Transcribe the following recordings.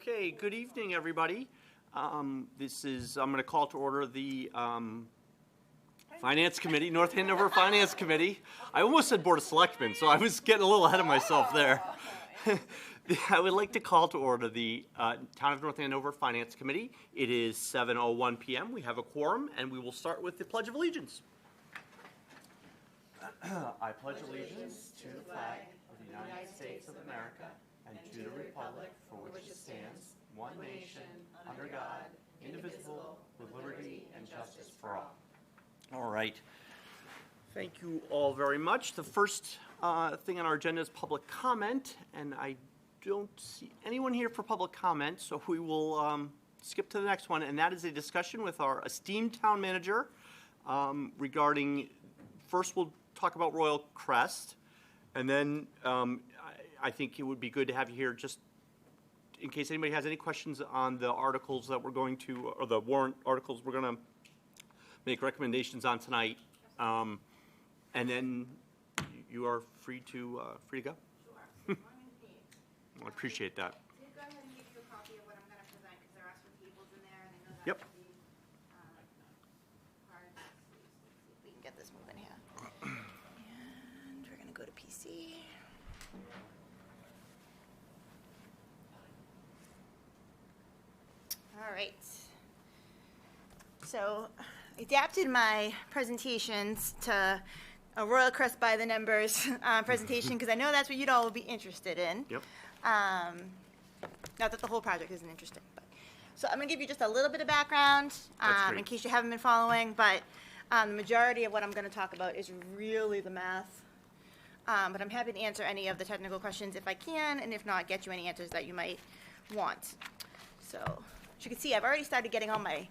Okay, good evening, everybody. I'm going to call to order the Finance Committee, North Andover Finance Committee. I almost said Board of Selectmen, so I was getting a little ahead of myself there. I would like to call to order the Town of North Andover Finance Committee. It is 7:01 p.m. We have a quorum, and we will start with the Pledge of Allegiance. I pledge allegiance to the flag of the United States of America and to the republic for which it stands, one nation, under God, indivisible, with liberty and justice for all. All right. Thank you all very much. The first thing on our agenda is public comment, and I don't see anyone here for public comment, so we will skip to the next one, and that is a discussion with our esteemed town manager regarding, first we'll talk about Royal Crest, and then I think it would be good to have you here just in case anybody has any questions on the articles that we're going to, or the warrant articles we're going to make recommendations on tonight. And then you are free to go. Sure. I appreciate that. So go ahead and give you a copy of what I'm going to present because there are some tables in there, and I know that Yep. would be hard. See if we can get this moving here. And we're going to go to PC. All right. So I adapted my presentations to a Royal Crest by the numbers presentation because I know that's what you'd all be interested in. Yep. Not that the whole project isn't interesting, but so I'm going to give you just a little bit of background in case you haven't been following, but the majority of what I'm going to talk about is really the math. But I'm happy to answer any of the technical questions if I can, and if not, get you any answers that you might want. So as you can see, I've already started getting all my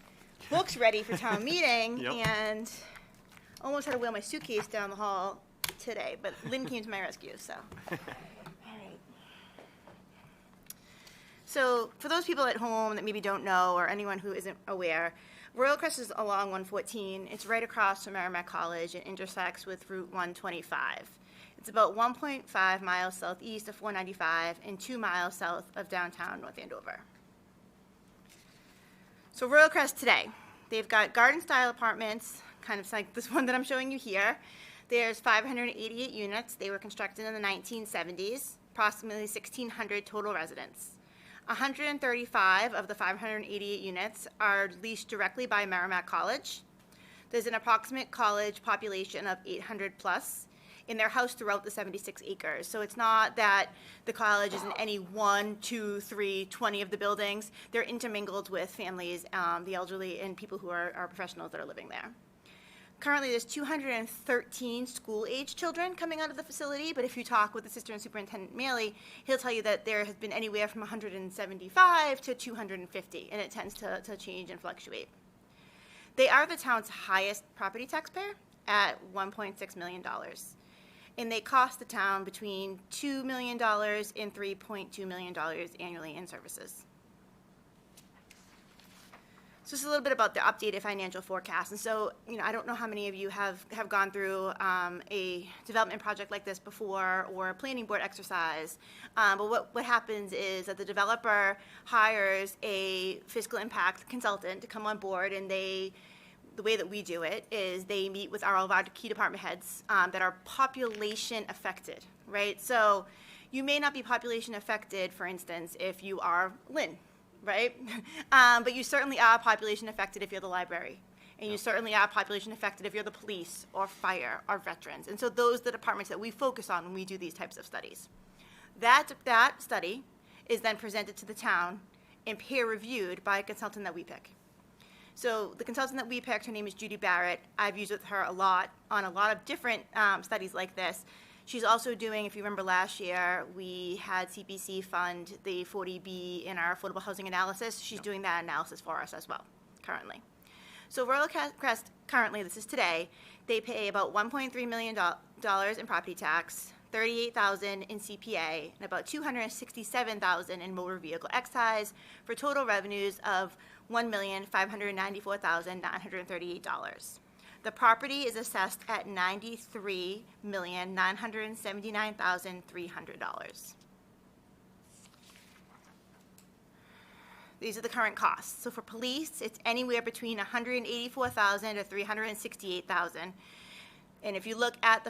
books ready for town meeting, Yep. and almost had to wheel my suitcase down the hall today, but Lynn came to my rescue, so. All right. So for those people at home that maybe don't know, or anyone who isn't aware, Royal Crest is along 114. It's right across from Merrimack College. It intersects with Route 125. It's about 1.5 miles southeast of 495 and 2 miles south of downtown North Andover. So Royal Crest today, they've got garden-style apartments, kind of like this one that I'm showing you here. There's 588 units. They were constructed in the 1970s, approximately 1,600 total residents. 135 of the 588 units are leased directly by Merrimack College. There's an approximate college population of 800 plus in their house throughout the 76 acres. So it's not that the college is in any 1, 2, 3, 20 of the buildings. They're intermingled with families, the elderly, and people who are professionals that are living there. Currently, there's 213 school-age children coming out of the facility, but if you talk with Assistant Superintendent Maley, he'll tell you that there has been anywhere from 175 to 250, and it tends to change and fluctuate. They are the town's highest property taxpayer at $1.6 million. And they cost the town between $2 million and $3.2 million annually in services. So just a little bit about the updated financial forecast. And so, I don't know how many of you have gone through a development project like this before or a planning board exercise. But what happens is that the developer hires a fiscal impact consultant to come on board, and the way that we do it is they meet with all of our key department heads that are population affected, right? So you may not be population affected, for instance, if you are Lynn, right? But you certainly are population affected if you're the library. And you certainly are population affected if you're the police or fire or veterans. And so those are the departments that we focus on when we do these types of studies. That study is then presented to the town and peer reviewed by a consultant that we pick. So the consultant that we picked, her name is Judy Barrett. I've used with her a lot on a lot of different studies like this. She's also doing, if you remember last year, we had CPC fund the 40B in our affordable housing analysis. She's doing that analysis for us as well, currently. So Royal Crest, currently, this is today, they pay about $1.3 million in property tax, $38,000 in CPA, and about $267,000 in motor vehicle excise for total revenues of $1,594,938. The property is assessed at $93,979,300. These are the current costs. So for police, it's anywhere between $184,000 to $368,000. And if you look at the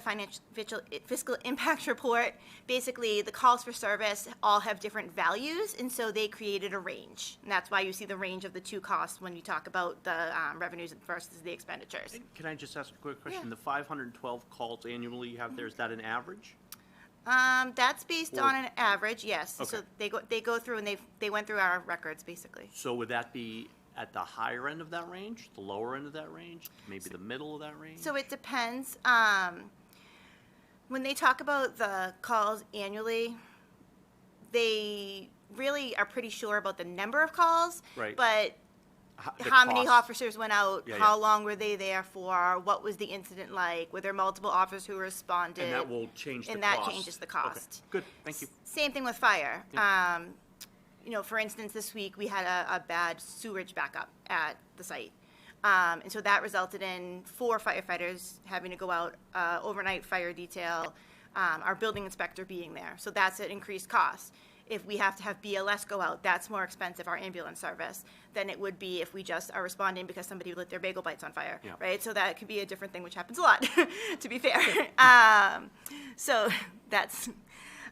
fiscal impact report, basically the calls for service all have different values, and so they created a range. And that's why you see the range of the two costs when you talk about the revenues versus the expenditures. Can I just ask a quick question? Yeah. The 512 calls annually you have there, is that an average? That's based on an average, yes. Okay. So they go through and they went through our records, basically. So would that be at the higher end of that range, the lower end of that range, maybe the middle of that range? So it depends. When they talk about the calls annually, they really are pretty sure about the number of calls. Right. But The how many cost. officers went out, Yeah, how yeah. long were they there for, what was the incident like, were there multiple officers who responded? And that will change the And cost. that changes the cost. Okay, good, thank you. Same thing with fire. For instance, this week, we had a bad sewage backup at the site. And so that resulted in 4 firefighters having to go out, overnight fire detail, our building inspector being there. So that's an increased cost. If we have to have BLS go out, that's more expensive, our ambulance service, than it would be if we just are responding because somebody lit their bagel bites on fire, Yeah. right? So that could be a different thing, which happens a lot, to be fair. So that's...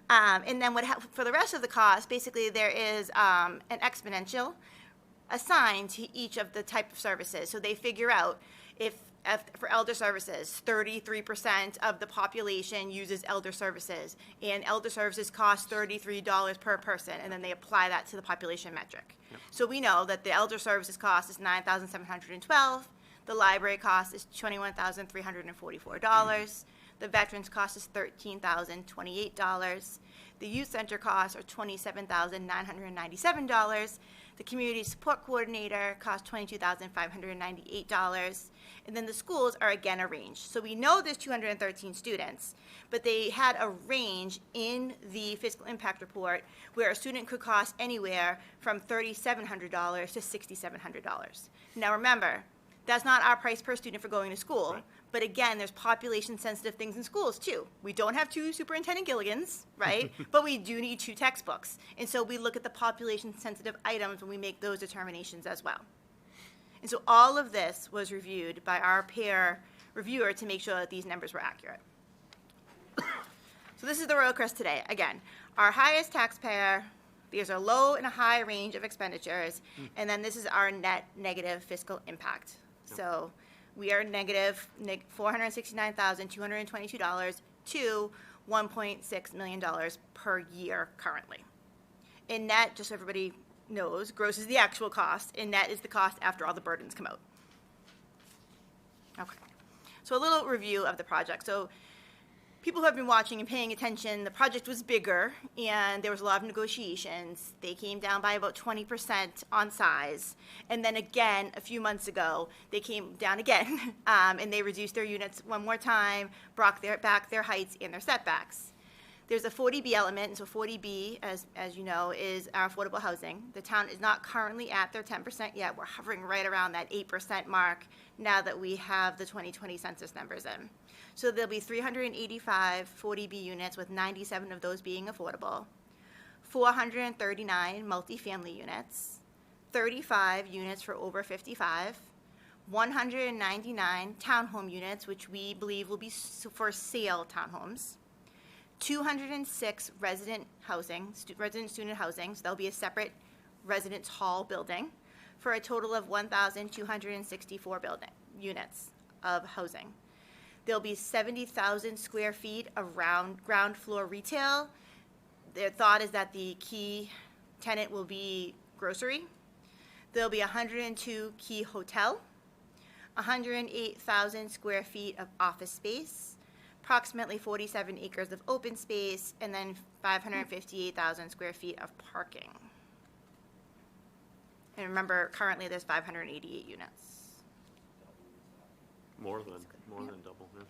and then for the rest of the cost, basically there is an exponential assigned to each of the type of services. So they figure out if for elder services, 33% of the population uses elder services, and elder services cost $33 per person, and then they apply that to the population metric. Yep. So we know that the elder services cost is $9,712, the library cost is $21,344, the veterans cost is $13,028. The youth center costs are $27,997. The community support coordinator costs $22,598. And then the schools are again a range. So we know there's 213 students, but they had a range in the fiscal impact report where a student could cost anywhere from $3,700 to $6,700. Now remember, that's not our price per student for going to school. Right. But again, there's population-sensitive things in schools, too. We don't have 2 Superintendent Gilligans, right? But we do need 2 textbooks. And so we look at the population-sensitive items when we make those determinations as well. And so all of this was reviewed by our peer reviewer to make sure that these numbers were accurate. So this is the Royal Crest today. Again, our highest taxpayer, these are low and a high range of expenditures, and then this is our net negative fiscal impact. So we are negative $469,222 to $1.6 million per year currently. In net, just so everybody knows, gross is the actual cost, and net is the cost after all the burdens come out. Okay. So a little review of the project. So people who have been watching and paying attention, the project was bigger, and there was a lot of negotiations. They came down by about 20% on size. And then again, a few months ago, they came down again, and they reduced their units one more time, brought back their heights and their setbacks. There's a 40B element, and so 40B, as you know, is our affordable housing. The town is not currently at their 10% yet. We're hovering right around that 8% mark now that we have the 2020 census numbers in. So there'll be 385 40B units, with 97 of those being affordable, 439 multifamily units, 35 units for over 55, 199 townhome units, which we believe will be for sale townhomes, 206 resident student housing, so there'll be a separate residence hall building, for a total of 1,264 units of housing. There'll be 70,000 square feet of ground floor retail. Their thought is that the key tenant will be grocery. There'll be 102 key hotel, 108,000 square feet of office space, approximately 47 acres of open space, and then 558,000 square feet of parking. And remember, currently there's 588 units. More than double, yeah.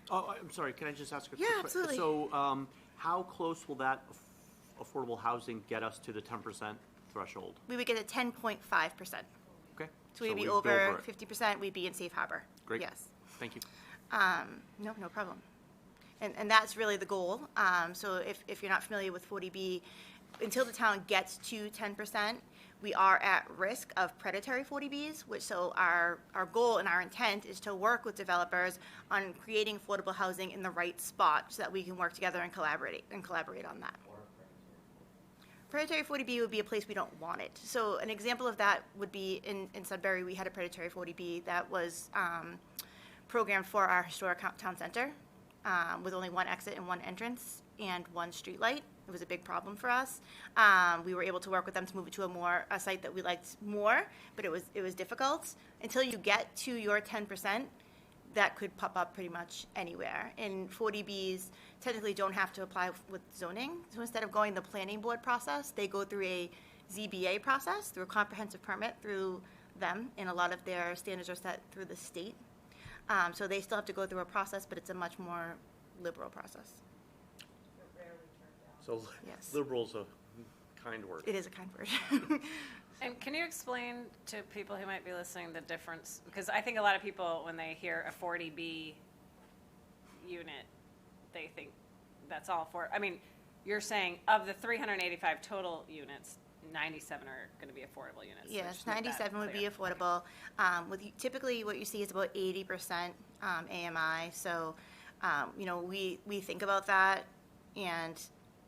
Oh, I'm sorry, can I just ask a quick question? absolutely. So, how close will that affordable housing get us to the 10% threshold? We would get a 10.5%. Okay. So we'd be we'd go over it. 50%, we'd be in safe harbor. Great. Yes. Thank you. No problem. And that's really the goal. So if you're not familiar with 40B, until the town gets to 10%, we are at risk of predatory 40Bs, which so our goal and our intent is to work with developers on creating affordable housing in the right spot so that we can work together and collaborate on that. Predatory 40B would be a place we don't want it. So an example of that would be in Sudbury, we had a predatory 40B that was programmed for our historic town center with only one exit and one entrance and one street light. It was a big problem for us. We were able to work with them to move it to a site that we liked more, but it was difficult. Until you get to your 10%, that could pop up pretty much anywhere. And 40Bs technically don't have to apply with zoning. So instead of going the planning board process, they go through a ZBA process, through a comprehensive permit through them, and a lot of their standards are set through the state. So they still have to go through a process, but it's a much more liberal process. So Yes. liberal's a kind word. It is a kind word. And can you explain to people who might be listening the difference? Because I think a lot of people, when they hear a 40B unit, they think that's all for, I mean, you're saying of the 385 total units, 97 are going to be affordable units. So Yes, just make that 97 would be clear. affordable. Typically, what you see is about 80% AMI. So, we think about that, and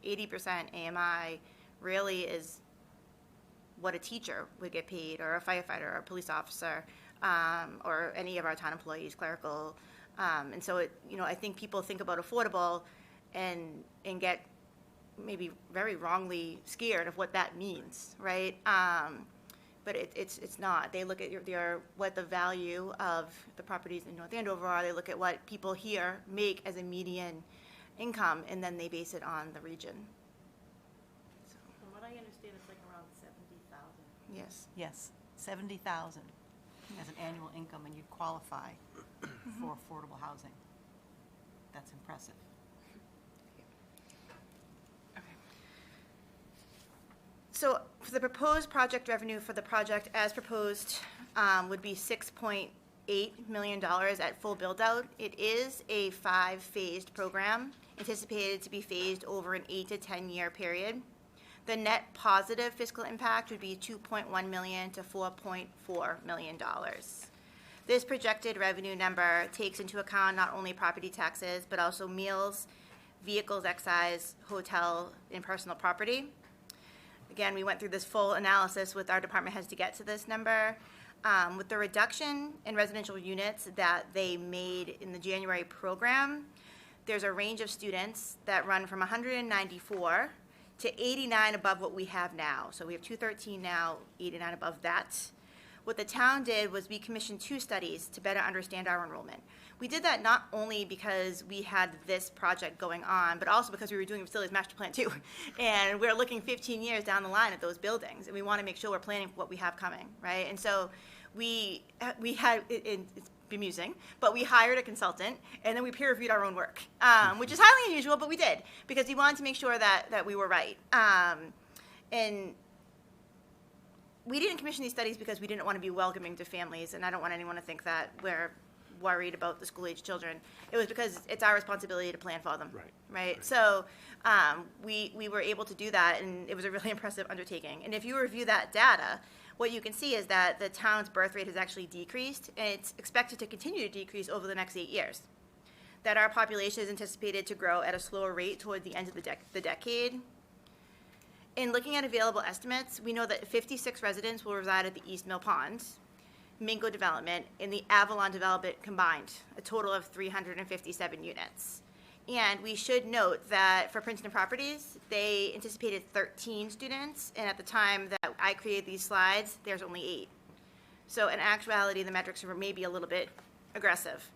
80% AMI really is what a teacher would get paid, or a firefighter, or a police officer, or any of our town employees, clerical. And so, I think people think about affordable and get maybe very wrongly scared of what that means, right? But it's not. They look at what the value of the properties in North Andover are. They look at what people here make as a median income, and then they base it on the region. From what I understand, it's like around 70,000. Yes. Yes, 70,000 as an annual income, and you'd qualify for affordable housing. That's impressive. So for the proposed project revenue for the project as proposed would be $6.8 million at full build-out. It is a 5-phased program, anticipated to be phased over an 8 to 10-year period. The net positive fiscal impact would be $2.1 million to $4.4 million. This projected revenue number takes into account not only property taxes, but also meals, vehicles excise, hotel, and personal property. Again, we went through this full analysis with our department heads to get to this number. With the reduction in residential units that they made in the January program, there's a range of students that run from 194 to 89 above what we have now. So we have 213 now, 89 above that. What the town did was we commissioned 2 studies to better understand our enrollment. We did that not only because we had this project going on, but also because we were doing a facilities master plan too. And we're looking 15 years down the line at those buildings, and we want to make sure we're planning for what we have coming, right? And so we had, it's bemusing, but we hired a consultant, and then we peer reviewed our own work, which is highly unusual, but we did, because we wanted to make sure that we were right. And we didn't commission these studies because we didn't want to be welcoming to families, and I don't want anyone to think that we're worried about the school-age children. It was because it's our responsibility to plan for them. Right? So we were able to do that, and it was a really impressive undertaking. And if you review that data, what you can see is that the town's birth rate has actually decreased, and it's expected to continue to decrease over the next 8 years. That our population is anticipated to grow at a slower rate toward the end of the decade. In looking at available estimates, we know that 56 residents will reside at the East Mill Pond, Mingo Development, and the Avalon Development combined, a total of 357 units. And we should note that for Princeton Properties, they anticipated 13 students, and at the time that I created these slides, there's only 8. So in actuality, the metrics are maybe a little bit aggressive.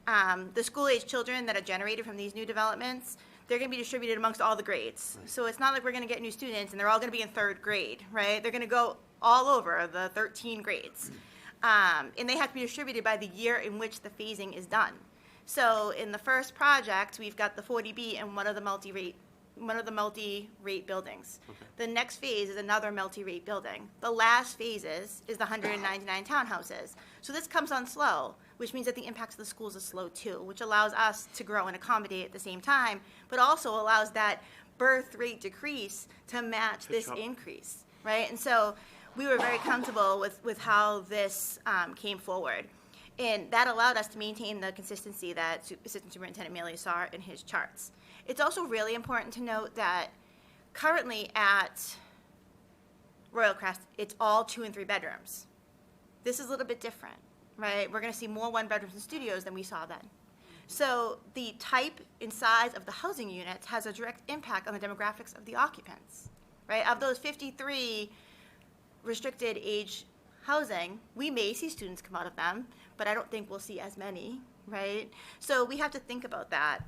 The school-age children that are generated from these new developments, they're going to be distributed amongst all the grades. So it's not like we're going to get new students and they're all going to be in 3rd grade, right? They're going to go all over the 13 grades. And they have to be distributed by the year in which the phasing is done. So in the first project, we've got the 40B and one of the multi-rate buildings. Okay. The next phase is another multi-rate building. The last phases is the 199 townhouses. So this comes on slow, which means that the impacts of the schools is slow too, which allows us to grow and accommodate at the same time, but also allows that birth rate decrease to match this up. increase, right? And so we were very comfortable with how this came forward. And that allowed us to maintain the consistency that Assistant Superintendent Mealy saw in his charts. It's also really important to note that currently at Royal Crest, it's all 2 and 3 bedrooms. This is a little bit different, right? We're going to see more 1-bedrooms and studios than we saw then. So the type and size of the housing units has a direct impact on the demographics of the occupants, right? Of those 53 restricted age housing, we may see students come out of them, but I don't think we'll see as many, right? So we have to think about that.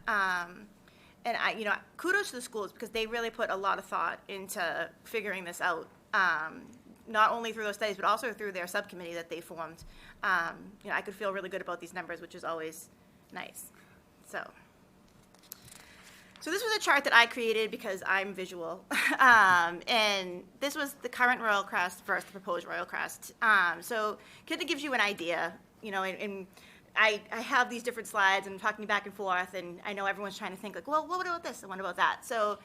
And kudos to the schools because they really put a lot of thought into figuring this out, not only through those studies, but also through their subcommittee that they formed. I could feel really good about these numbers, which is always nice. So this was a chart that I created because I'm visual. And this was the current Royal Crest versus the proposed Royal Crest. So kind of gives you an idea, and I have these different slides and I'm talking back and forth, and I know everyone's trying to think like, well, what about this and what about that? So,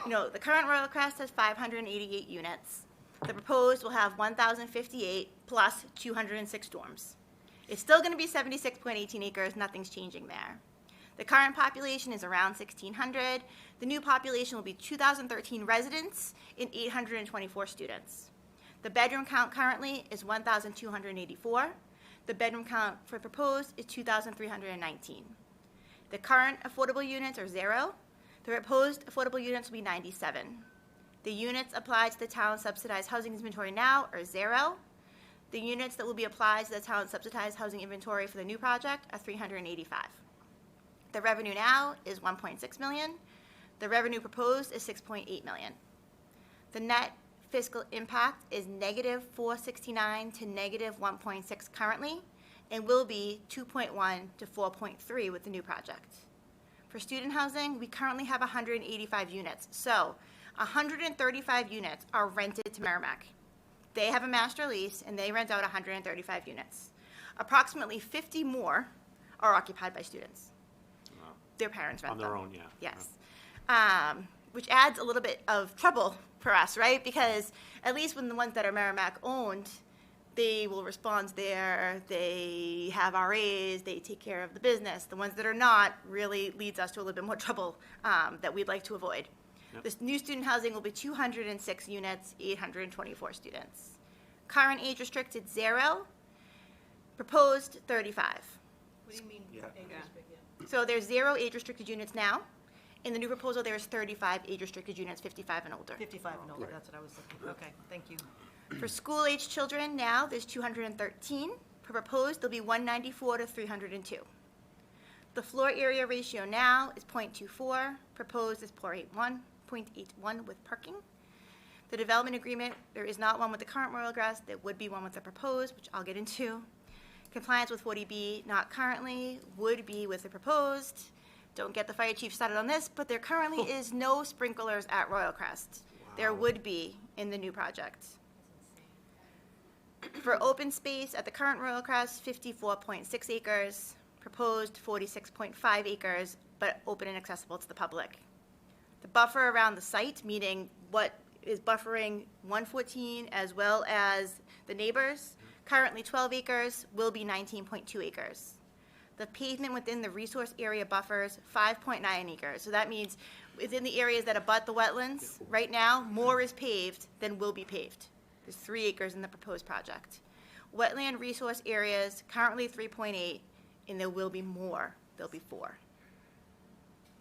the current Royal Crest has 588 units. The proposed will have 1,058 plus 206 dorms. It's still going to be 76.18 acres. Nothing's changing there. The current population is around 1,600. The new population will be 2,013 residents and 824 students. The bedroom count currently is 1,284. The bedroom count for proposed is 2,319. The current affordable units are 0. The proposed affordable units will be 97. The units applied to the town subsidized housing inventory now are 0. The units that will be applied to the town subsidized housing inventory for the new project are 385. The revenue now is $1.6 million. The revenue proposed is $6.8 million. The net fiscal impact is negative 469 to negative 1.6 currently, and will be 2.1 to 4.3 with the new project. For student housing, we currently have 185 units. So 135 units are rented to Merrimack. They have a master lease, and they rent out 135 units. Approximately 50 more are occupied by students. Their parents rent On their them. own, yeah. Yes. Which adds a little bit of trouble for us, right? Because at least when the ones that are Merrimack owned, they will respond there, they have RAs, they take care of the business. The ones that are not really leads us to a little bit more trouble that we'd like to avoid. Yep. This new student housing will be 206 units, 824 students. Current age restricted 0, proposed 35. What do you mean? Yeah. So there's 0 age-restricted units now. In the new proposal, there's 35 age-restricted units, 55 and older. 55 and older, Right. that's what I was looking, okay, thank you. For school-age children, now there's 213. For proposed, there'll be 194 to 302. The floor area ratio now is 0.24. Proposed is 0.81 with parking. The development agreement, there is not one with the current Royal Crest. There would be one with the proposed, which I'll get into. Compliance with 40B, not currently, would be with the proposed. Don't get the fire chief started on this, but there currently is no sprinklers at Royal Crest. There would be in the new project. For open space at the current Royal Crest, 54.6 acres, proposed 46.5 acres, but open and accessible to the public. The buffer around the site, meaning what is buffering 114 as well as the neighbors, currently 12 acres, will be 19.2 acres. The pavement within the resource area buffers 5.9 acres. So that means within the areas that abut the wetlands, right now, more is paved than will be paved. There's 3 acres in the proposed project. Wetland resource areas, currently 3.8, and there will be more. There'll be 4.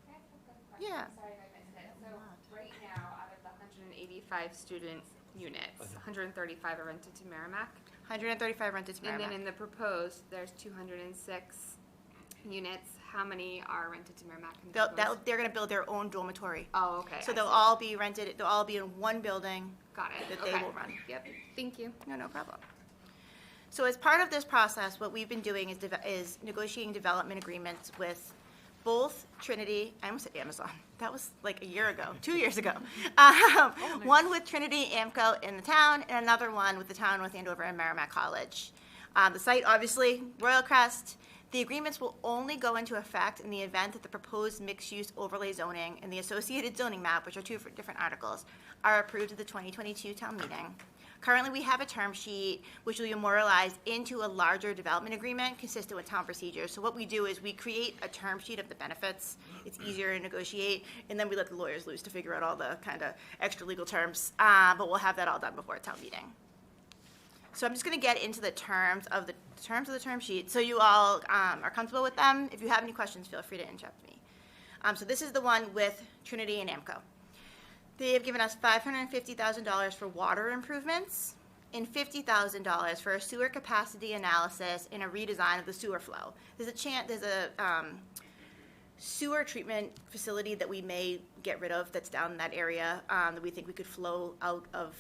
Can I ask a quick question? Yeah. Sorry if I missed it. So right now, out of the 185 student units, 135 are rented to Merrimack. 135 rented to And Merrimack. then in the proposed, there's 206 units. How many are rented to Merrimack in the proposed? They're going to build their own dormitory. Oh, okay. So I they'll see. all be rented, they'll all be in one building. Got it. that they Okay. will run. Yep, thank you. No problem. So as part of this process, what we've been doing is negotiating development agreements with both Trinity, I almost said Amazon, that was like a year ago, 2 years ago. One with Trinity Amco in the town, and another one with the town of North Andover and Merrimack College. The site, obviously, Royal Crest, The agreements will only go into effect in the event that the proposed mixed-use overlay zoning and the associated zoning map, which are two different articles, are approved at the 2022 town meeting. Currently, we have a term sheet which will be memorialized into a larger development agreement consistent with town procedures. So what we do is we create a term sheet of the benefits. It's easier to negotiate, and then we let the lawyers loose to figure out all the kind of extra legal terms. But we'll have that all done before a town meeting. So I'm just going to get into the terms of the term sheet, so you all are comfortable with them. If you have any questions, feel free to interrupt me. So this is the one with Trinity and AMCO. They have given us $550,000 for water improvements and $50,000 for a sewer capacity analysis and a redesign of the sewer flow. There's a sewer treatment facility that we may get rid of that's down in that area that we think we could flow out of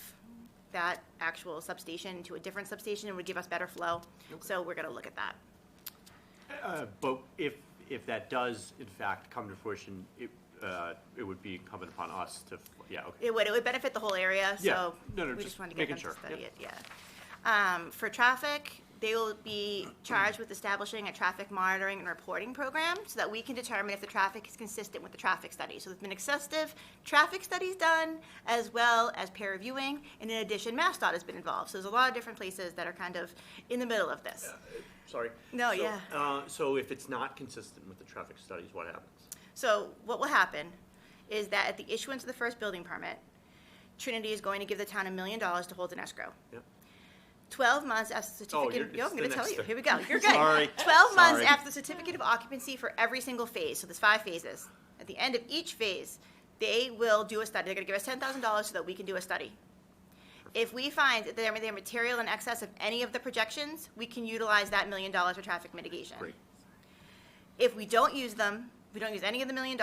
that actual substation to a different substation and would give us better flow. So we're going to look at that. But if that does in fact come to fruition, it would be incumbent upon us to, yeah, okay. It would benefit the whole area, Yeah. so No, we just just wanted to get them making to sure. study Yep. it, yeah. For traffic, they will be charged with establishing a traffic monitoring and reporting program so that we can determine if the traffic is consistent with the traffic study. So there's been excessive traffic studies done, as well as peer reviewing, and in addition, MassDOT has been involved. So there's a lot of different places that are kind of in the middle of this. Sorry. No, So, yeah. So if it's not consistent with the traffic studies, what happens? So what will happen is that at the issuance of the first building permit, Trinity is going to give the town $1 million to hold in escrow. Yep. 12 months after the certificate, it's I'm going the to tell next you. thing. Here we go. You're good. Sorry. 12 months Sorry. after the certificate of occupancy for every single phase. So there's 5 phases. At the end of each phase, they will do a study. They're going to give us $10,000 so that we can do a study. If we find that they're material in excess of any of the projections, we can utilize that $1 million for traffic mitigation. Great. If we don't use them, we don't use any of the $1 million,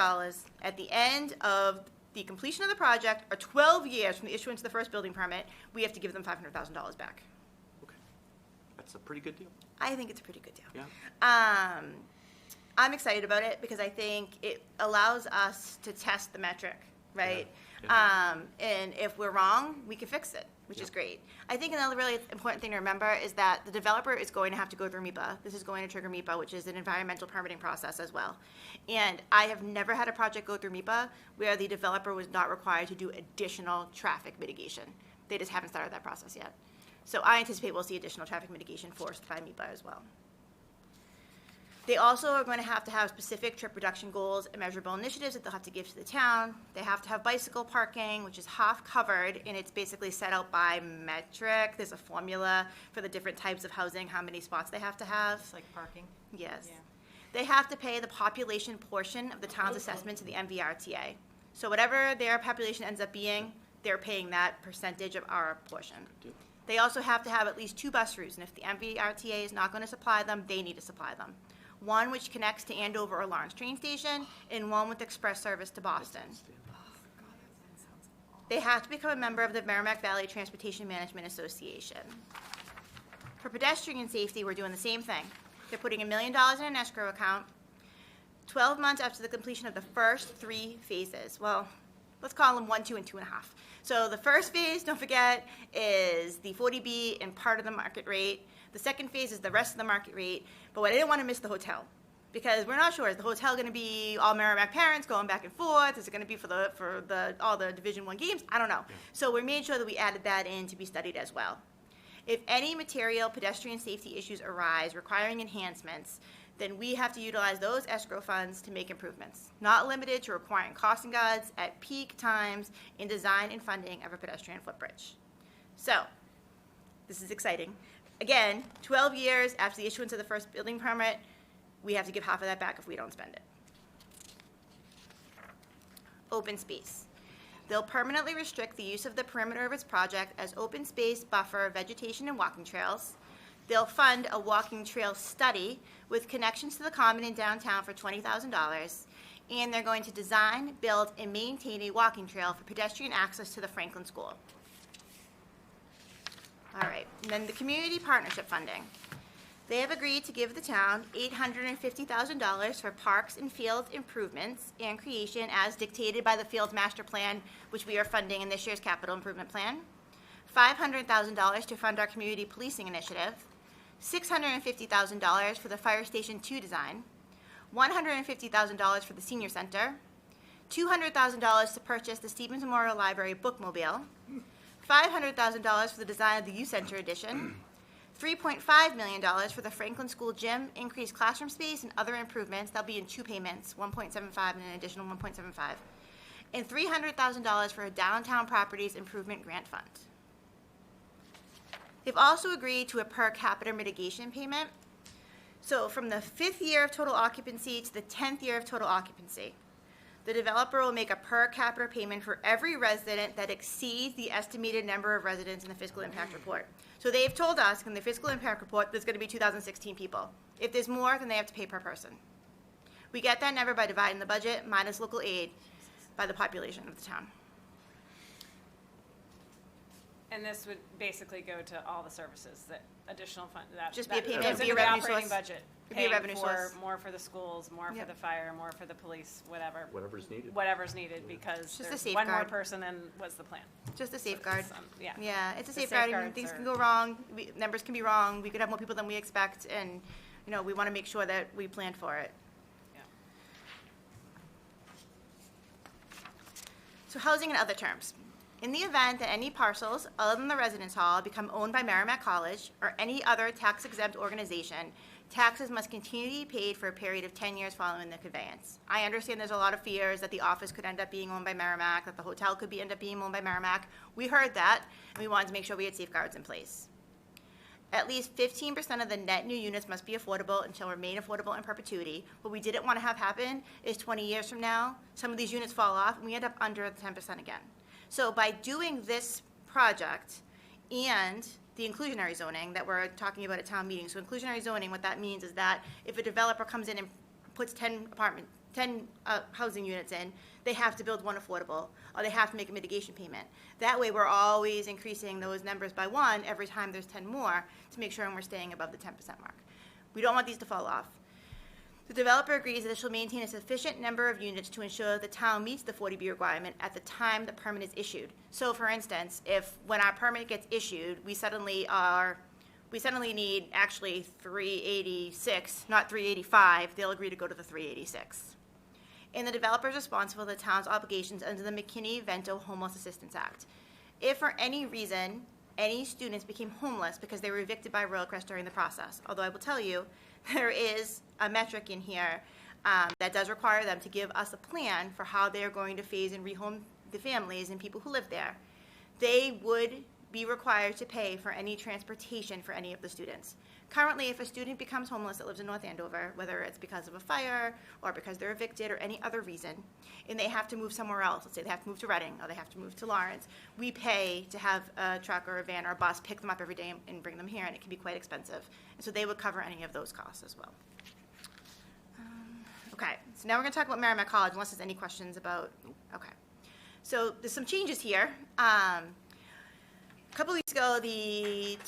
at the end of the completion of the project, or 12 years from the issuance of the first building permit, we have to give them $500,000 back. Okay. That's a pretty good deal. I think it's a pretty good deal. Yeah. I'm excited about it because I think it allows us to test the metric, right? Yeah. And if we're wrong, we can fix it, which is Yeah. great. I think another really important thing to remember is that the developer is going to have to go through MEPA. This is going to trigger MEPA, which is an environmental permitting process as well. And I have never had a project go through MEPA where the developer was not required to do additional traffic mitigation. They just haven't started that process yet. So I anticipate we'll see additional traffic mitigation forced by MEPA as well. They also are going to have specific trip reduction goals and measurable initiatives that they'll have to give to the town. They have to have bicycle parking, which is half covered, and it's basically set out by metric. There's a formula for the different types of housing, how many spots they have to have. It's like parking. Yes. Yeah. They have to pay the population portion of the town's assessment to the MVRTA. So whatever their population ends up being, they're paying that percentage of our portion. Good deal. They also have to have at least 2 bus routes, and if the MVRTA is not going to supply them, they need to supply them. One which connects to Andover or Lawrence train station, and one with express service to Boston. They have to become a member of the Merrimack Valley Transportation Management Association. For pedestrian safety, we're doing the same thing. They're putting $1 million in an escrow account, 12 months after the completion of the first 3 phases. Well, let's call them 1, 2, and 2.5. So the first phase, don't forget, is the 40B and part of the market rate. The second phase is the rest of the market rate. But what I didn't want to miss the hotel, because we're not sure, is the hotel going to be all Merrimack parents going back and forth? Is it going to be for all the Division I games? I don't know. So we made sure that we added that in to be studied as well. If any material pedestrian safety issues arise requiring enhancements, then we have to utilize those escrow funds to make improvements, not limited to requiring crossing guards at peak times in design and funding of a pedestrian footbridge. So, this is exciting. Again, 12 years after the issuance of the first building permit, we have to give half of that back if we don't spend it. Open space. They'll permanently restrict the use of the perimeter of its project as open space, buffer, vegetation, and walking trails. They'll fund a walking trail study with connections to the common in downtown for $20,000. And they're going to design, build, and maintain a walking trail for pedestrian access to the Franklin School. All right, and then the community partnership funding. They have agreed to give the town $850,000 for parks and field improvements and creation as dictated by the Field Master Plan, which we are funding in this year's capital improvement plan. $500,000 to fund our community policing initiative. $650,000 for the Fire Station 2 design, $150,000 for the Senior Center, $200,000 to purchase the Stevens Memorial Library bookmobile, $500,000 for the design of the Youth Center addition, $3.5 million for the Franklin School gym, increased classroom space, and other improvements. That'll be in 2 payments, 1.75 and an additional 1.75, and $300,000 for a downtown properties improvement grant fund. They've also agreed to a per capita mitigation payment. So from the 5th year of total occupancy to the 10th year of total occupancy, the developer will make a per capita payment for every resident that exceeds the estimated number of residents in the fiscal impact report. So they've told us in the fiscal impact report there's going to be 2016 people. If there's more, then they have to pay per person. We get that number by dividing the budget minus local aid by the population of the town. And this would basically go to all the services, that additional fund, that. Just be a that payment, goes be a into the revenue operating source. budget. It'd be a Paying revenue for source. more for the schools, more Yep. for the fire, more for the police, whatever. Whatever's needed. Whatever's needed, because Just a there's one more safeguard. person than was the plan. Just a safeguard. Yeah. Yeah, it's a The safeguard. safeguards Things are- can go wrong. Numbers can be wrong. We could have more people than we expect, and we want to make sure that we plan for it. Yeah. So housing in other terms. In the event that any parcels other than the residence hall become owned by Merrimack College or any other tax-exempt organization, taxes must continue to be paid for a period of 10 years following the conveyance. I understand there's a lot of fears that the office could end up being owned by Merrimack, that the hotel could end up being owned by Merrimack. We heard that, and we wanted to make sure we had safeguards in place. At least 15% of the net new units must be affordable and shall remain affordable in perpetuity. What we didn't want to have happen is 20 years from now, some of these units fall off, and we end up under the 10% again. So by doing this project and the inclusionary zoning that we're talking about at town meeting, so inclusionary zoning, what that means is that if a developer comes in and puts 10 housing units in, they have to build one affordable, or they have to make a mitigation payment. That way, we're always increasing those numbers by 1 every time there's 10 more to make sure we're staying above the 10% mark. We don't want these to fall off. The developer agrees that it shall maintain a sufficient number of units to ensure the town meets the 40B requirement at the time the permit is issued. So for instance, if when our permit gets issued, we suddenly need actually 386, not 385, they'll agree to go to the 386. And the developer is responsible for the town's obligations under the McKinney-Vento Homeless Assistance Act. If for any reason any students became homeless because they were evicted by Royal Crest during the process, although I will tell you, there is a metric in here that does require them to give us a plan for how they are going to phase and rehome the families and people who live there. They would be required to pay for any transportation for any of the students. Currently, if a student becomes homeless that lives in North Andover, whether it's because of a fire or because they're evicted or any other reason, and they have to move somewhere else, let's say they have to move to Reading or they have to move to Lawrence, we pay to have a truck or a van or a bus pick them up every day and bring them here, and it can be quite expensive. And so they would cover any of those costs as well. Okay, so now we're going to talk about Merrimack College, unless there's any questions about, okay. So there's some changes here. A couple weeks ago, the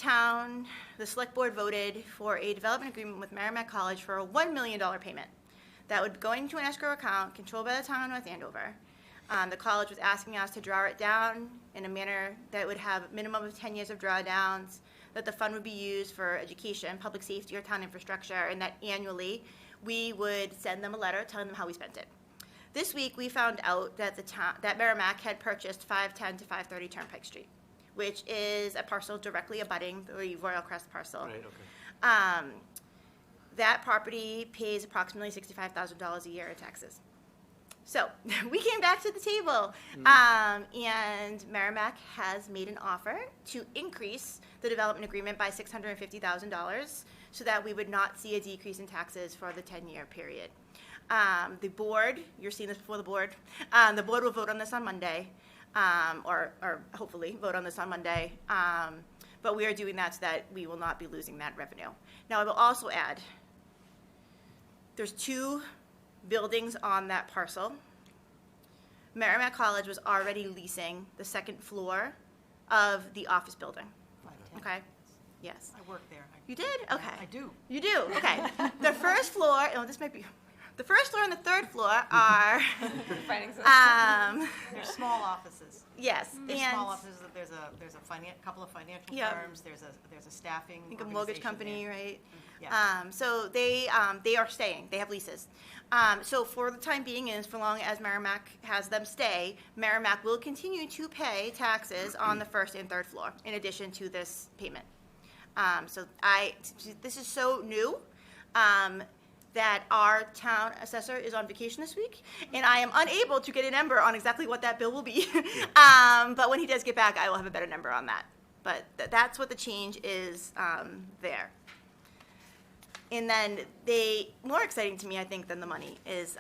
select board voted for a development agreement with Merrimack College for a $1 million payment that would go into an escrow account controlled by the town of North Andover. The college was asking us to draw it down in a manner that would have a minimum of 10 years of drawdowns, that the fund would be used for education, public safety, or town infrastructure, and that annually we would send them a letter telling them how we spent it. This week, we found out that that Merrimack had purchased 510 to 530 Turnpike Street, which is a parcel directly abutting the Royal Crest parcel. Right, okay. That property pays approximately $65,000 a year in taxes. So we came back to the table, and Merrimack has made an offer to increase the development agreement by $650,000 so that we would not see a decrease in taxes for the 10-year period. The board, you're seeing this before the board will vote on this on Monday, or hopefully vote on this on Monday, but we are doing that so that we will not be losing that revenue. Now, I will also add, there's 2 buildings on that parcel. Merrimack College was already leasing the 2nd floor of the office building. 510. Okay? Yes. I work there. You did? Okay. I do. You do? Okay. The first floor, the first floor and the 3rd floor are, Findings of- They're small offices. Yes, There's and small offices, there's a couple of financial Yep. firms, there's a staffing I think a mortgage organization company, there. right? Yeah. So they are staying, they have leases. So for the time being, and for long as Merrimack has them stay, Merrimack will continue to pay taxes on the first and third floor, in addition to this payment. So this is so new, that our town assessor is on vacation this week, and I am unable to get a number on exactly what that bill will be. But when he does get back, I will have a better number on that. But that's what the change is there. And then more exciting to me, I think, than the money is,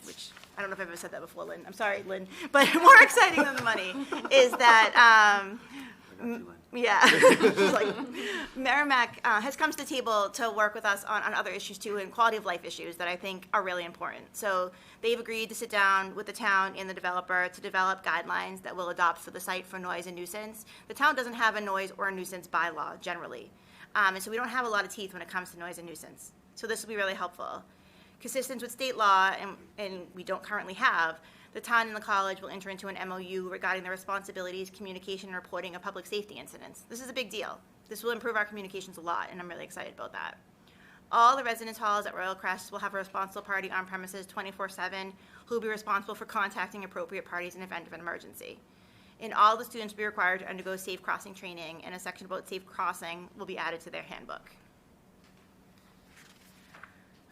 which I don't know if I've ever said that before, Lynn. I'm sorry, Lynn. But more exciting than the money is that, yeah, like, Merrimack has come to the table to work with us on other issues too, and quality of life issues that I think are really important. So they've agreed to sit down with the town and the developer to develop guidelines that we'll adopt for the site for noise and nuisance. The town doesn't have a noise or a nuisance bylaw generally. And so we don't have a lot of teeth when it comes to noise and nuisance. So this will be really helpful. Consistent with state law, and we don't currently have, the town and the college will enter into an MOU regarding the responsibilities, communication, and reporting of public safety incidents. This is a big deal. This will improve our communications a lot, and I'm really excited about that. All the residence halls at Royal Crest will have a responsible party on premises 24/7 who will be responsible for contacting appropriate parties in event of an emergency. And all the students will be required to undergo safe crossing training, and a section about safe crossing will be added to their handbook.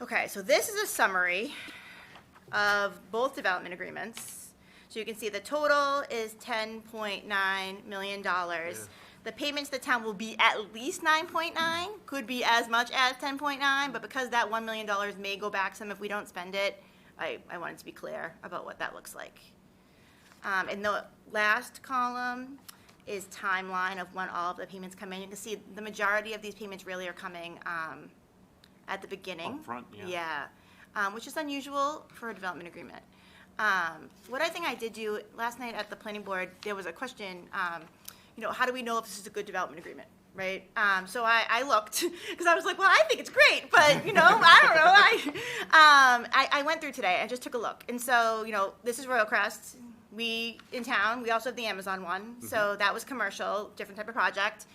Okay, so this is a summary of both development agreements. So you can see the total is $10.9 million. The payments to the town will be at least 9.9, could be as much as 10.9, but because that $1 million may go back some if we don't spend it, I wanted to be clear about what that looks like. And the last column is timeline of when all of the payments come in. You can see the majority of these payments really are coming at the beginning. Upfront, yeah. Yeah, which is unusual for a development agreement. What I think I did do last night at the planning board, there was a question, how do we know if this is a good development agreement, right? So I looked, because I was like, well, I think it's great, but, I don't know. I went through today, I just took a look. And so, this is Royal Crest. In town, we also have the Amazon one, so that was commercial, different type of project.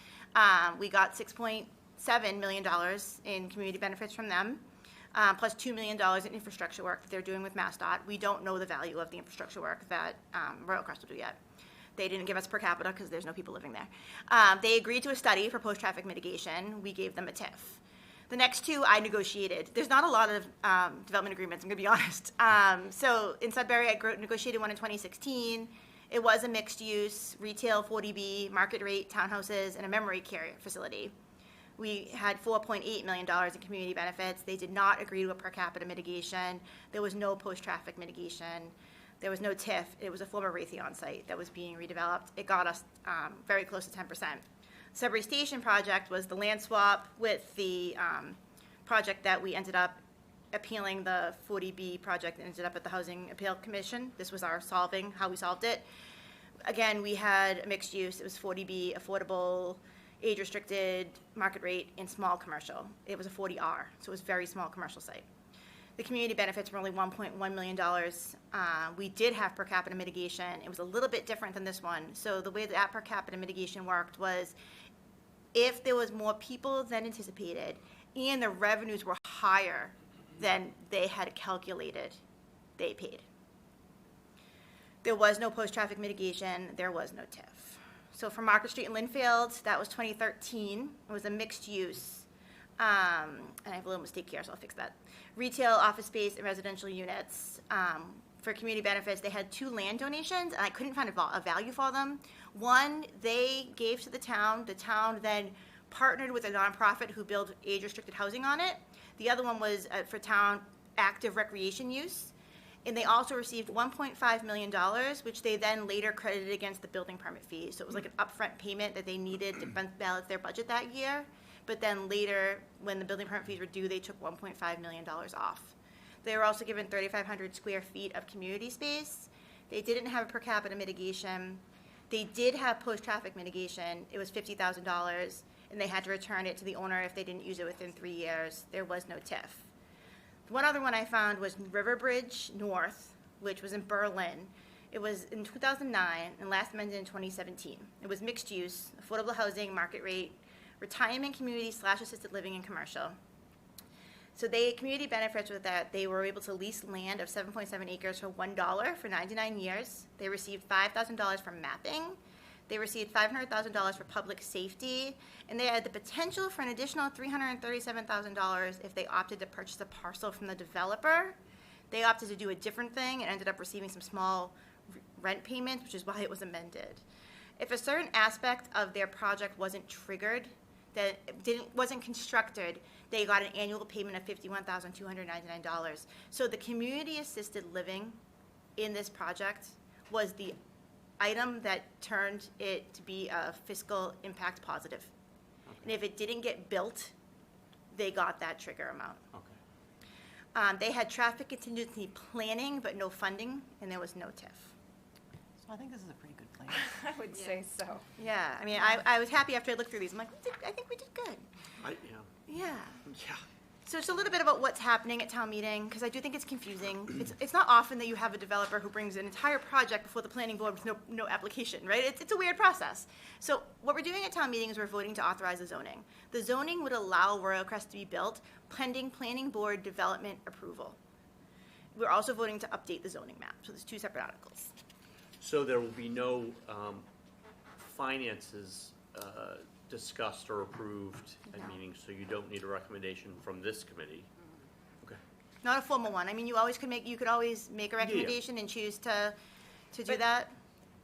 We got $6.7 million in community benefits from them, plus $2 million in infrastructure work that they're doing with MassDOT. We don't know the value of the infrastructure work that Royal Crest will do yet. They didn't give us per capita because there's no people living there. They agreed to a study for post-traffic mitigation. We gave them a TIF. The next two I negotiated. There's not a lot of development agreements, I'm going to be honest. So in Sudbury, I negotiated one in 2016. It was a mixed-use, retail 40B, market rate townhouses, and a memory care facility. We had $4.8 million in community benefits. They did not agree to a per capita mitigation. There was no post-traffic mitigation. There was no TIF. It was a former Raytheon site that was being redeveloped. It got us very close to 10%. Sudbury Station project was the land swap with the project that we ended up appealing, the 40B project that ended up at the Housing Appeal Commission. This was how we solved it. Again, we had a mixed use. It was 40B, affordable, age-restricted, market rate, and small commercial. It was a 40R, so it was a very small commercial site. The community benefits were only $1.1 million. We did have per capita mitigation. It was a little bit different than this one. So the way that per capita mitigation worked was if there was more people than anticipated and the revenues were higher than they had calculated, they paid. There was no post-traffic mitigation. There was no TIF. So for Market Street and Linfield, that was 2013. It was a mixed use. And I have a little mistake here, so I'll fix that. Retail, office space, and residential units. For community benefits, they had 2 land donations, and I couldn't find a value for them. One, they gave to the town. The town then partnered with a nonprofit who built age-restricted housing on it. The other one was for town active recreation use. And they also received $1.5 million, which they then later credited against the building permit fees. So it was like an upfront payment that they needed to balance their budget that year. But then later, when the building permit fees were due, they took $1.5 million off. They were also given 3,500 square feet of community space. They didn't have a per capita mitigation. They did have post-traffic mitigation. It was $50,000, and they had to return it to the owner if they didn't use it within 3 years. There was no TIF. One other one I found was Riverbridge North, which was in Berlin. It was in 2009 and last amended in 2017. It was mixed use, affordable housing, market rate, retirement community / assisted living and commercial. So community benefits with that, they were able to lease land of 7.7 acres for $1 for 99 years. They received $5,000 for mapping. They received $500,000 for public safety, and they had the potential for an additional $337,000 if they opted to purchase a parcel from the developer. They opted to do a different thing and ended up receiving some small rent payments, which is why it was amended. If a certain aspect of their project wasn't triggered, that wasn't constructed, they got an annual payment of $51,299. So the community assisted living in this project was the item that turned it to be a fiscal impact positive. And if it didn't get built, they got that trigger amount. Okay. They had traffic contingency planning, but no funding, and there was no TIF. So I think this is a pretty good plan. I would say so. Yeah, I mean, I was happy after I looked through these. I'm like, I think we did good. Yeah. So it's a little bit about what's happening at town meeting, because I do think it's confusing. It's not often that you have a developer who brings an entire project before the planning board with no application, right? It's a weird process. So what we're doing at town meeting is we're voting to authorize the zoning. The zoning would allow Royal Crest to be built pending planning board development approval. We're also voting to update the zoning map, so there's two separate articles. So there will be no finances discussed or approved at meetings, so you don't need a recommendation from this committee? Okay. Not a formal one. I mean, you could always make a recommendation and choose to do But- that.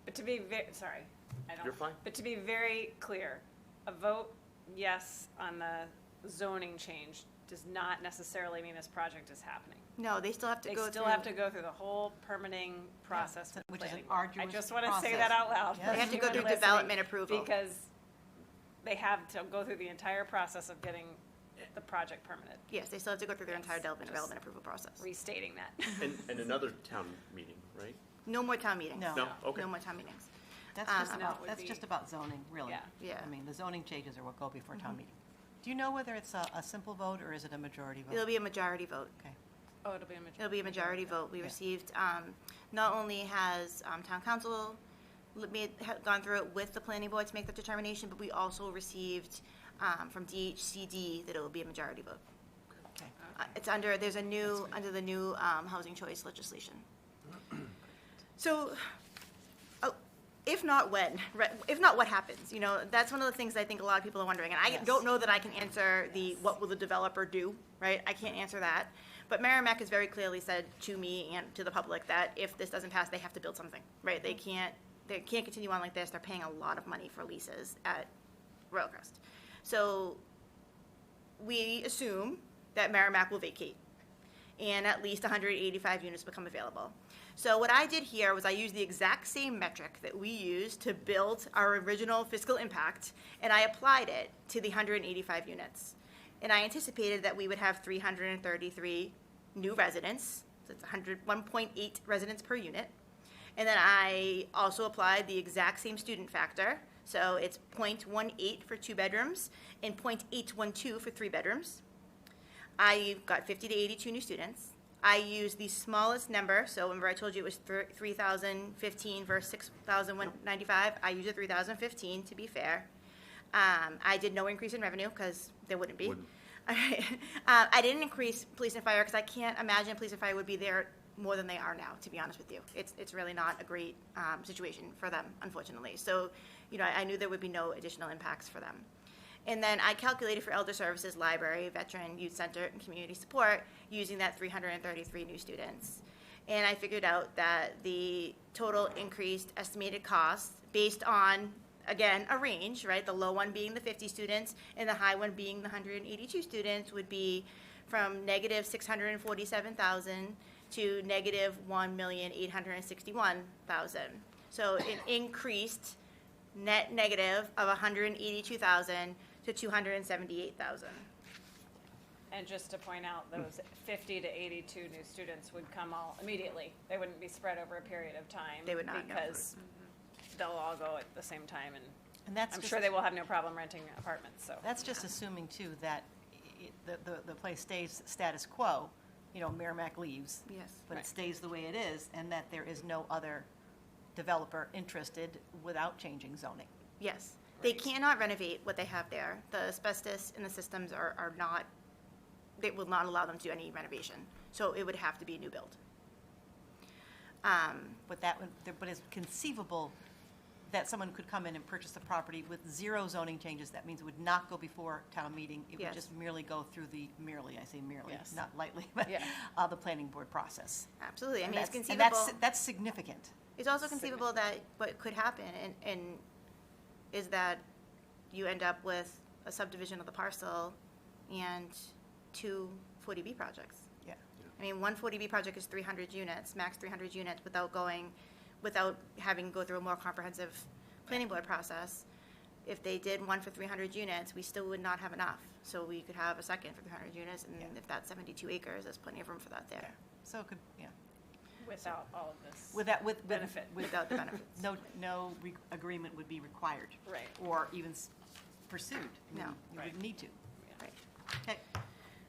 But to be sorry, I don't. You're fine. But to be very clear, a vote yes on the zoning change does not necessarily mean this project is happening. No, they still have to They go through. still have to go through the whole permitting process. with the which is an planning board. arduous I just want to say process. that out loud. Yeah. for They have to go anyone through listening, development approval. Because they have to go through the entire process of getting the project permitted. Yes, they still have to go through their entire Just development approval process. Restating that. And another town meeting, right? No more town meetings. No. No? Okay. No more town meetings. That's just No, it about, would that's be- just about zoning, really. Yeah. Yeah. I mean, the zoning changes are what go before town meeting. Do you know whether it's a simple vote or is it a majority vote? It'll be a majority vote. Okay. Oh, it'll be a majority. It'll be a majority vote. We Yeah. received, not only has town council gone through it with the planning board to make the determination, but we also received from DHCD that it will be a majority vote. Okay. It's under the new housing choice legislation. So, if not when, if not what happens, that's one of the things I think a lot of people are wondering. And I Yes. don't know that I can answer what will the developer do, right? I can't answer that. But Merrimack has very clearly said to me and to the public that if this doesn't pass, they have to build something, right? They can't continue on like this. They're paying a lot of money for leases at Royal Crest. So we assume that Merrimack will vacate and at least 185 units become available. So what I did here was I used the exact same metric that we used to build our original fiscal impact, and I applied it to the 185 units. And I anticipated that we would have 333 new residents, so it's 1.8 residents per unit. And then I also applied the exact same student factor, so it's 0.18 for 2 bedrooms and 0.812 for 3 bedrooms. I got 50 to 82 new students. I used the smallest number, so remember I told you it was 3,015 versus 6,195. I used a 3,015 to be fair. I did no increase in revenue because there wouldn't be. I didn't increase police and fire because I can't imagine police and fire would be there more than they are now, to be honest with you. It's really not a great situation for them, unfortunately. So, I knew there would be no additional impacts for them. And then I calculated for elder services, library, veteran, youth center, and community support using that 333 new students. And I figured out that the total increased estimated cost based on, again, a range, right? The low one being the 50 students and the high one being the 182 students would be from negative 647,000 to negative 1,861,000. So an increased net negative of 182,000 to 278,000. And just to point out, those 50 to 82 new students would come all immediately. They wouldn't be spread over a period of time. They would not, no. Because they'll all go at the same time, and that's I'm just- sure they will have no problem renting apartments, so. That's just assuming, too, that the place stays status quo, Merrimack leaves. Yes. But Right. it stays the way it is, and that there is no other developer interested without changing zoning. Yes. They cannot renovate what they have there. The asbestos in the systems are not, they will not allow them to do any renovation. So it would have to be a new build. But it's conceivable that someone could come in and purchase the property with 0 zoning changes. That means it would not go before town meeting. It would Yes. just merely go through I say merely, Yes. not lightly, but Yeah. the planning board process. Absolutely. I And mean, it's that's- and conceivable. that's significant. It's also conceivable that what could happen and is that you end up with a subdivision of the parcel and 2 40B projects. Yeah. I mean, one 40B project is 300 units, max 300 units, without having to go through a more comprehensive planning board process. If they did one for 300 units, we still would not have enough. So we could have a second for 300 units, and Yeah. if that's 72 acres, there's plenty of room for that there, Yeah. So it could, Without all of this. with Benefit. without the benefits. no agreement would be required. Right. Or even pursued. I mean, No. You Right. wouldn't need to. Right. Okay.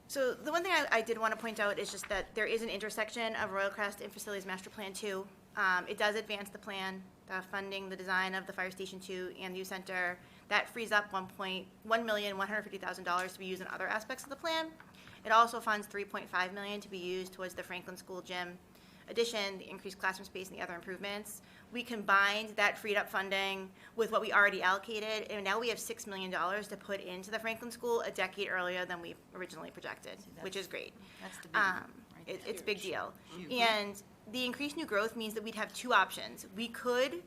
So the one thing I did want to point out is just that there is an intersection of Royal Crest and Facilities Master Plan 2. It does advance the plan, funding the design of the Fire Station 2 and the youth center. That frees up $1,150,000 to be used in other aspects of the plan. It also funds $3.5 million to be used towards the Franklin School gym addition, the increased classroom space, and the other improvements. We combined that freed up funding with what we already allocated, and now we have $6 million to put into the Franklin School a decade earlier than we originally projected, which is great. That's the big one, right there. It's a big deal. Huge. And the increased new growth means that we'd have 2 options. We could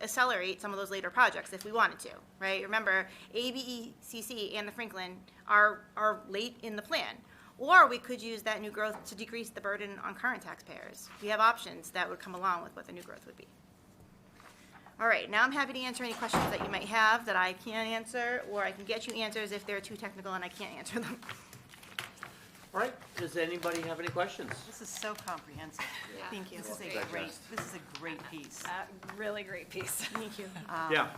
accelerate some of those later projects if we wanted to, right? Remember, ABECC and the Franklin are late in the plan. Or we could use that new growth to decrease the burden on current taxpayers. We have options that would come along with what the new growth would be. All right, now I'm happy to answer any questions that you might have that I can't answer, or I can get you answers if they're too technical and I can't answer them. All right, does anybody have any questions? This is so comprehensive. Thank you. This is a great piece. Really great piece. Thank you. Yeah.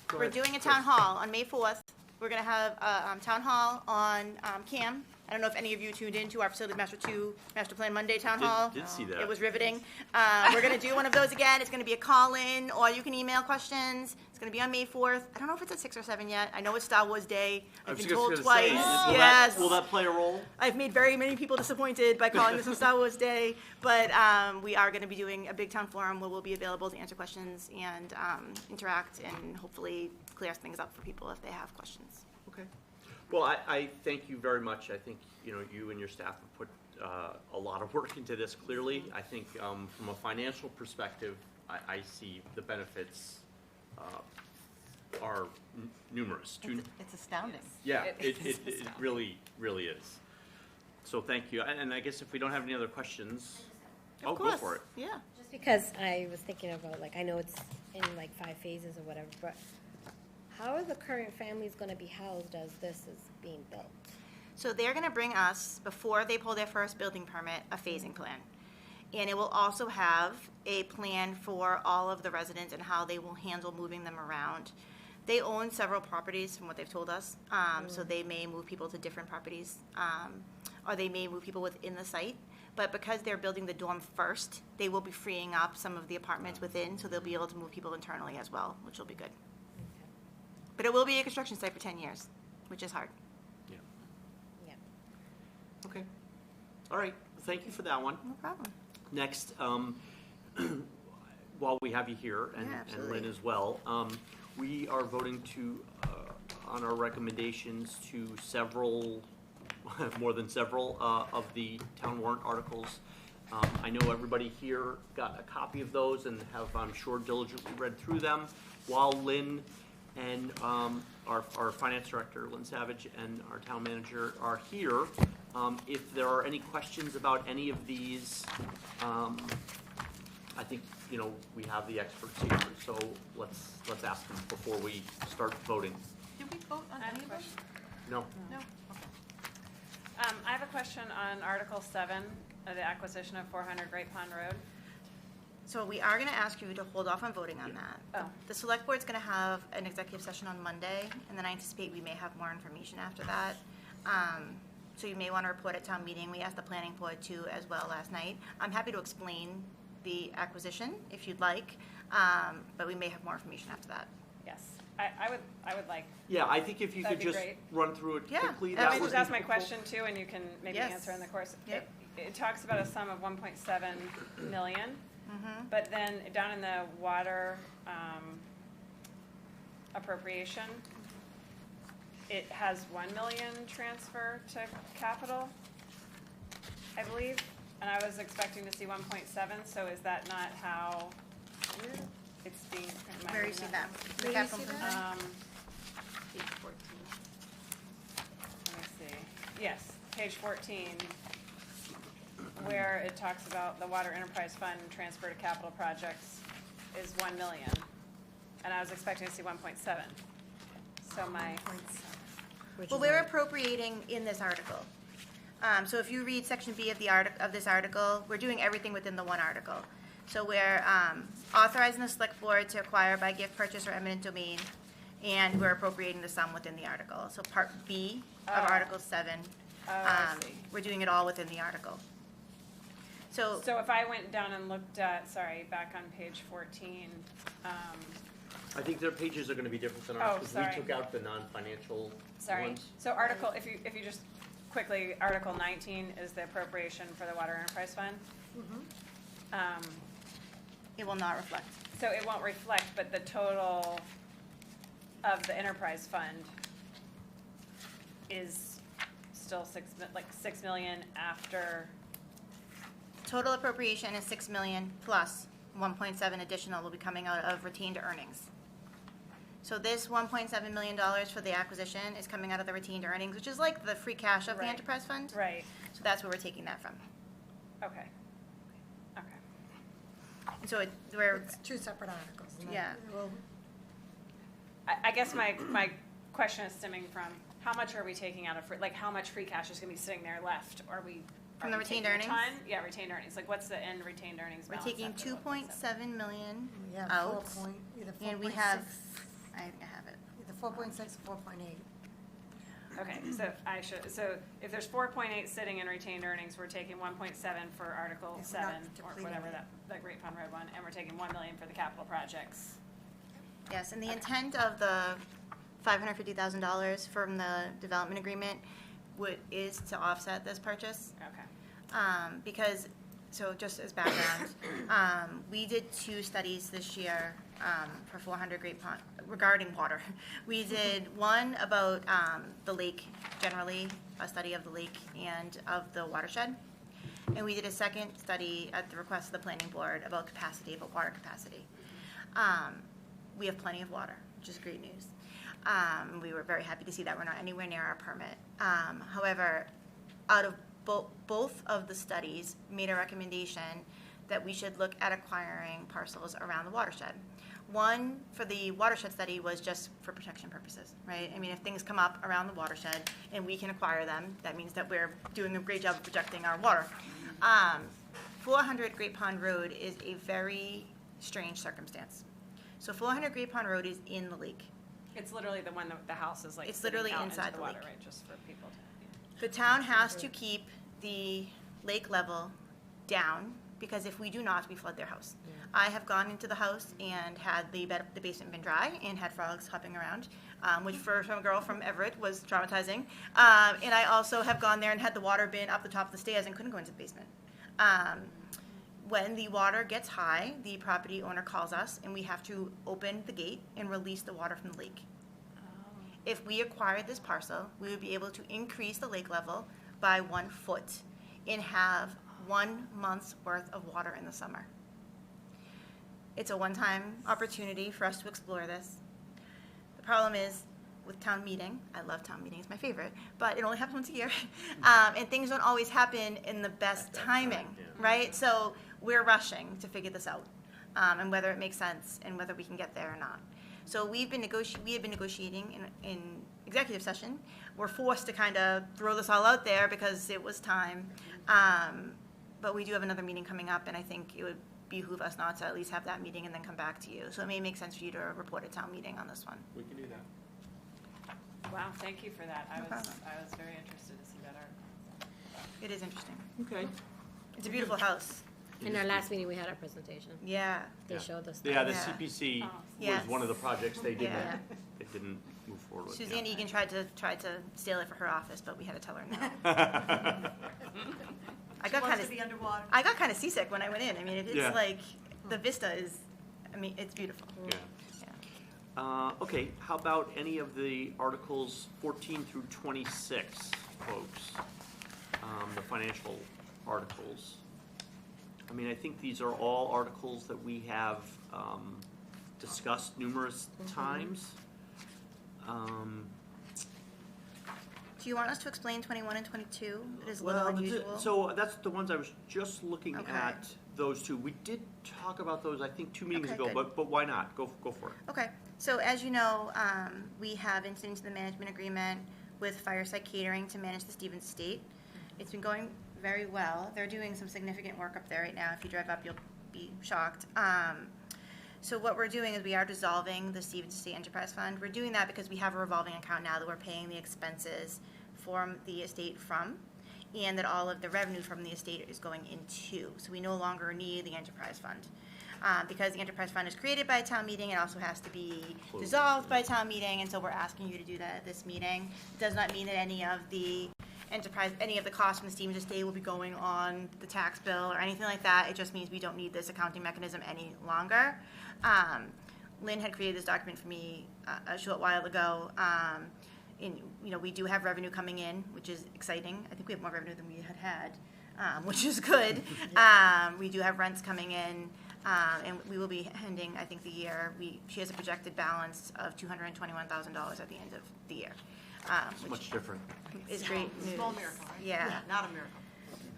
Go We're ahead. doing a town hall on May 4th. We're going to have a town hall on CAM. I don't know if any of you tuned in to our Facility Master 2 Master Plan Monday town hall. Did see that. It was riveting. We're going to do one of those again. It's going to be a call-in, or you can email questions. It's going to be on May 4th. I don't know if it's at 6 or 7 yet. I know it's Star Wars Day. I've been told twice. Yes. Will that play a role? I've made very many people disappointed by calling this on Star Wars Day, but we are going to be doing a big town forum where we'll be available to answer questions and interact and hopefully clear things up for people if they have questions. Okay. Well, I thank you very much. I think, you and your staff have put a lot of work into this, clearly. I think from a financial perspective, I see the benefits are numerous. It's astounding. Yeah, It is it really, really is. So thank you. And I guess if we don't have any other questions, Of go course. for it. Yeah. Just because I was thinking about, I know it's in 5 phases or whatever, but how are the current families going to be housed as this is being built? So they're going to bring us, before they pull their first building permit, a phasing plan. And it will also have a plan for all of the residents and how they will handle moving them around. They own several properties from what they've told us, so they may move people to different properties, or they may move people within the site. But because they're building the dorm first, they will be freeing up some of the apartments within, so they'll be able to move people internally as well, which will be good. But it will be a construction site for 10 years, which is hard. Yeah. Yeah. Okay. All right. Thank you for that one. No problem. Next, while we have you here, and Yeah, Lynn absolutely. as well, we are voting on our recommendations to several, more than several, of the town warrant articles. I know everybody here got a copy of those and have, I'm sure, diligently read through them, while Lynn and our finance director, Lynn Savage, and our town manager are here. If there are any questions about any of these, I think, we have the experts here, so let's ask them before we start voting. Did we vote on I have any a of them? question. No? No? Okay. I have a question on Article 7, the acquisition of 400 Great Pond Road. So we are going to ask you to hold off on voting on that. Oh. The select board's going to have an executive session on Monday, and then I anticipate we may have more information after that. So you may want to report at town meeting. We asked the planning board to as well last night. I'm happy to explain the acquisition if you'd like. But we may have more information after that. Yes, I would like, Yeah, I think if you That'd could be just great. run through it Yeah, quickly, and that let me would just be ask my helpful. question too, and you can maybe Yes. answer in the course. Yep. It talks about a sum of 1.7 million, but then down in the water appropriation, it has 1 million transfer to capital, I believe, and I was expecting to see 1.7, so is that not how it's being? am I Where you reading see that? Where The do you capital see that? improvement? Page 14. Let me see. Yes, page 14, where it talks about the Water Enterprise Fund transfer to capital projects is 1 million, and I was expecting to see 1.7. So my, Well, we're appropriating in this article. So if you read section B of of this article, we're doing everything within the one article. So we're authorizing the select board to acquire by gift, purchase, or eminent domain, and we're appropriating the sum within the article. So part B of Oh. Article 7, I see. we're doing it all within the article. So, So if I went down and looked at, sorry, back on page 14, I think their pages are gonna be different than Oh, ours, because sorry. we took out the non-financial sorry. ones. So article, if you just quickly, Article 19 is the appropriation for the Water Enterprise Fund. it will not reflect. So it won't reflect, but the total of the enterprise fund is still 6 million after, Total appropriation is 6 million plus 1.7 additional will be coming out of retained earnings. So this $1.7 million for the acquisition is coming out of the retained earnings, which is like the free cash of the Right. enterprise fund. right, So that's where we're taking that from. okay. Okay. And so we're, It's two separate articles. and Yeah. Well, I guess my question is stemming from, how much are we taking out of, how much free cash is gonna be sitting there left? Are we From the we retained taking a earnings? ton? Yeah, retained earnings, like what's the end retained earnings we're balance taking after the 2.7 million we have out. either And we 4.6 have, I think I have it. Either 4.6 or 4.8. Okay, so if there's 4.8 sitting in retained earnings, we're taking 1.7 for Article If we're not 7, or depleting whatever it. that Great Pond Road one, and we're taking 1 million for the capital projects. Yes, and the intent of the $550,000 from the development agreement is to offset this purchase. Okay. Because, so just as background, we did 2 studies this year for 400 Great Pond regarding water. We did one about the lake generally, a study of the lake and of the watershed. And we did a second study at the request of the planning board about water capacity. We have plenty of water, which is great news. We were very happy to see that we're not anywhere near our permit. However, out of both of the studies made a recommendation that we should look at acquiring parcels around the watershed. One for the watershed study was just for protection purposes, right? I mean, if things come up around the watershed and we can acquire them, that means that we're doing a great job of protecting our water. 400 Great Pond Road is a very strange circumstance. So 400 Great Pond Road is in the lake. It's literally the one that the house is like It's sitting literally out inside into the the water, lake. right, just for people to, The town has to keep the lake level down, because if we do not, we flood their house. I have gone into the house and had the basement been dry and had frogs hopping around, which for a girl from Everett was traumatizing. And I also have gone there and had the water bin up the top of the stairs and couldn't go into the basement. When the water gets high, the property owner calls us and we have to open the gate and release the water from the lake. If we acquired this parcel, we would be able to increase the lake level by 1 foot and have 1 month's worth of water in the summer. It's a one-time opportunity for us to explore this. The problem is with town meeting, I love town meeting, it's my favorite, but it only happens once a year. And things don't always happen in the best timing, right? So we're rushing to figure this out, and whether it makes sense and whether we can get there or not. So we have been negotiating in executive session. We're forced to kind of throw this all out there because it was time. But we do have another meeting coming up, and I think it would behoove us not to at least have that meeting and then come back to you. So it may make sense for you to report at town meeting on this one. We can do that. wow, thank you for that. I No problem. was very interested to see that article. It is interesting. Okay. It's a beautiful house. In our last meeting, we had our presentation. Yeah. They Yeah. showed us. Yeah, that. the Yeah. CPC was Yes. one of the projects they didn't, Yeah. they didn't move forward with. Suzanne Egan tried to steal it for her office, but we had to tell her no. I She got wants kind to be underwater. I got kind of seasick when I went in. I mean, it's Yeah. like the vista is, I mean, it's beautiful. Yeah. Yeah. Okay, how about any of the Articles 14 through 26, folks? The financial articles. I mean, I think these are all articles that we have discussed numerous times. Do you want us to explain 21 and 22? It is a little Well, unusual. so that's the ones I was just looking Okay. at, those two. We did talk about those, I think, 2 meetings Okay, ago, good. but why not? Go for it. Okay, so as you know, we have entered into the management agreement with Fireside Catering to manage the Stevens estate. It's been going very well. They're doing some significant work up there right now. If you drive up, you'll be shocked. So what we're doing is we are dissolving the Stevens Estate Enterprise Fund. We're doing that because we have a revolving account now that we're paying the expenses from the estate from, and that all of the revenue from the estate is going into. So we no longer need the enterprise fund. Because the enterprise fund is created by a town meeting, it also has to be dissolved by a town meeting, and so we're asking you to do that at this meeting. It does not mean that any of the costs from the Stevens estate will be going on the tax bill or anything like that. It just means we don't need this accounting mechanism any longer. Lynn had created this document for me a short while ago. We do have revenue coming in, which is exciting. I think we have more revenue than we had, which is good. We do have rents coming in, and we will be ending, I think, the year. She has a projected balance of $221,000 at the end of the year, It's which much different. is great news. Small miracle, right? Yeah. Not a miracle.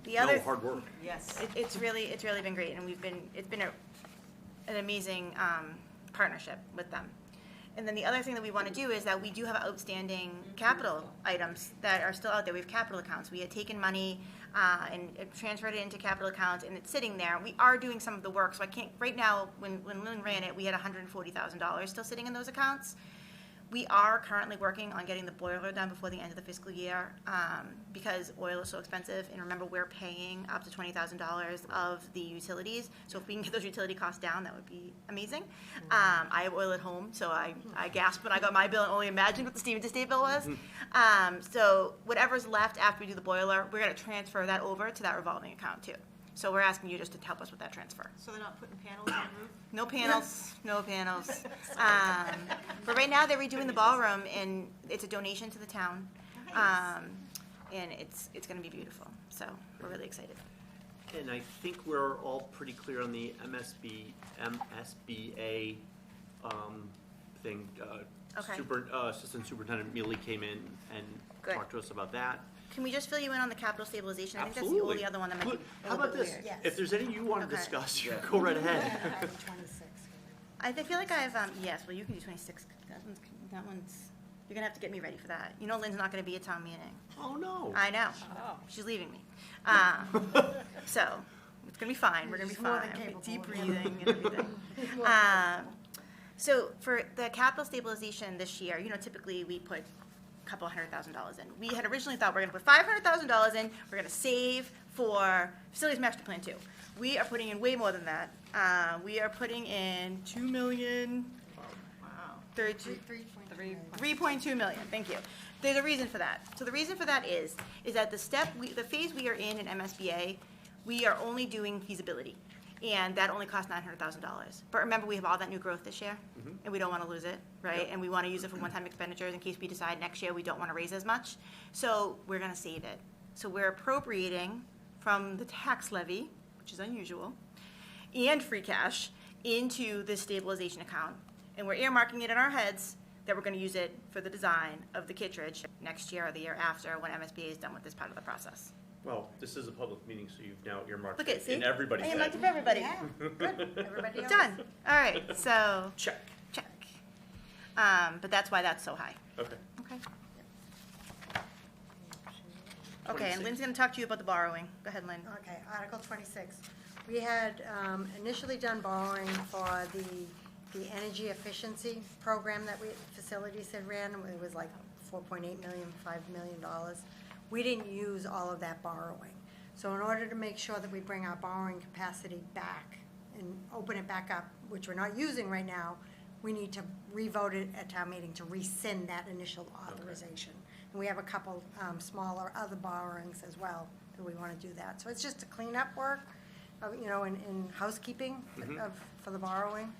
The other, No, hard work. Yes. it's really been great, and it's been an amazing partnership with them. And then the other thing that we want to do is that we do have outstanding capital items that are still out there. We have capital accounts. We had taken money and transferred it into capital accounts, and it's sitting there. We are doing some of the work, so I can't, right now, when Lynn ran it, we had $140,000 still sitting in those accounts. We are currently working on getting the boiler done before the end of the fiscal year because oil is so expensive. And remember, we're paying up to $20,000 of the utilities. So if we can get those utility costs down, that would be amazing. I have oil at home, so I gasped when I got my bill and only imagined what the Stevens estate bill was. So whatever's left after we do the boiler, we're going to transfer that over to that revolving account too. So we're asking you just to help us with that transfer. So they're not putting panels on the roof? No panels, no panels. But right now, they're redoing the ballroom, and it's a donation to the town. And it's going to be beautiful, so we're really excited. And I think we're all pretty clear on the MSBA thing. Okay. Assistant Superintendent Mealy came in and Good. talked to us about that. Can we just fill you in on the capital stabilization? I think that's the Absolutely. only other one that might be Good. a How little about bit this? weird. Yes. If there's any you want to Okay. discuss, you go right ahead. 26. I feel like I have, yes, well, you can do 26. That one's, you're going to have to get me ready for that. You know Lynn's not going to be at town meeting. Oh, no. I know. Oh. She's leaving me. So it's going to be fine. We're going to be She's more fine. than capable Deep of it. breathing and everything. So for the capital stabilization this year, typically we put a couple $100,000 in. We had originally thought we're going to put $500,000 in. We're going to save for facilities master plan 2. We are putting in way more than that. We are putting in $2 million. Wow. 3.2 million, thank you. There's a reason for that. So the reason for that is that the phase we are in MSBA, we are only doing feasibility. And that only costs $900,000. But remember, we have all that new growth this year, and we don't want to lose it, right? Yep. And we want to use it for one-time expenditures in case we decide next year we don't want to raise as much. So we're going to save it. So we're appropriating from the tax levy, which is unusual, and free cash into this stabilization account. And we're earmarking it in our heads that we're going to use it for the design of the Kittredge next year or the year after when MSBA is done with this part of the process. Well, this is a public meeting, so you've now earmarked Look at, it see? in everybody's I head. earmarked it for everybody. Yeah, good. Everybody else. Done. All right, so Check. check. But that's why that's so high. Okay. Okay. Okay, and 26. Lynn's going to talk to you about the borrowing. Go ahead, Lynn. Okay, Article 26. We had initially done borrowing for the energy efficiency program that facilities had ran. It was like $4.8 million, $5 million. We didn't use all of that borrowing. So in order to make sure that we bring our borrowing capacity back and open it back up, which we're not using right now, we need to revote it at town meeting to rescind that initial authorization. And we have a couple smaller other borrowings as well, that we want to do that. So it's just a cleanup work, in housekeeping for the borrowing,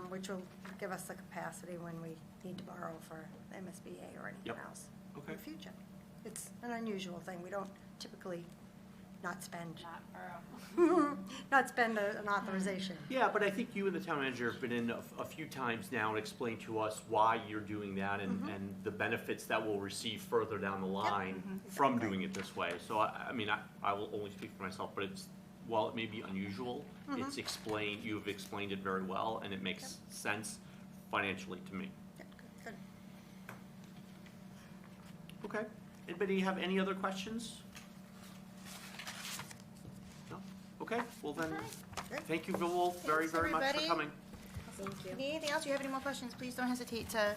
which will give us the capacity when we need to borrow for the MSBA or anything else in the future. It's an unusual thing. We don't typically not spend an authorization. Yeah, but I think you and the town manager have been in a few times now and explained to us why you're doing that and the benefits that we'll receive further down the line from doing it this way. So, I will only speak for myself, but while it may be unusual, it's explained, you've explained it very well, and it makes sense financially to me. Good. Okay. Anybody have any other questions? No? Okay, well then, thank you all very, very much for everybody. coming. Thank If you you. need anything else, you have any more questions, please don't hesitate to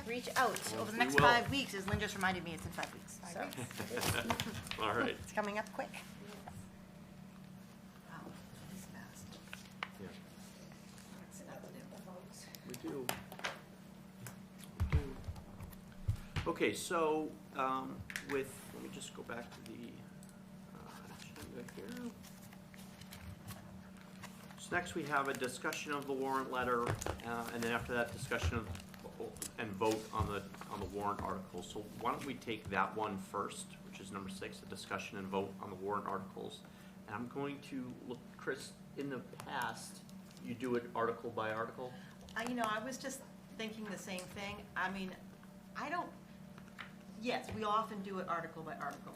reach out over the We next will. 5 weeks, as Lynn just reminded me, it's in 5 weeks. So, All right. It's coming up quick. Wow, this is fast. We do. Okay, so let me just go back to the agenda here. So next we have a discussion of the warrant letter, and then after that, discussion of and vote on the warrant articles. So why don't we take that one first, which is number 6, the discussion and vote on the warrant articles. And I'm going to look, Chris, in the past, you do it article by article? I was just thinking the same thing. Yes, we often do it article by article.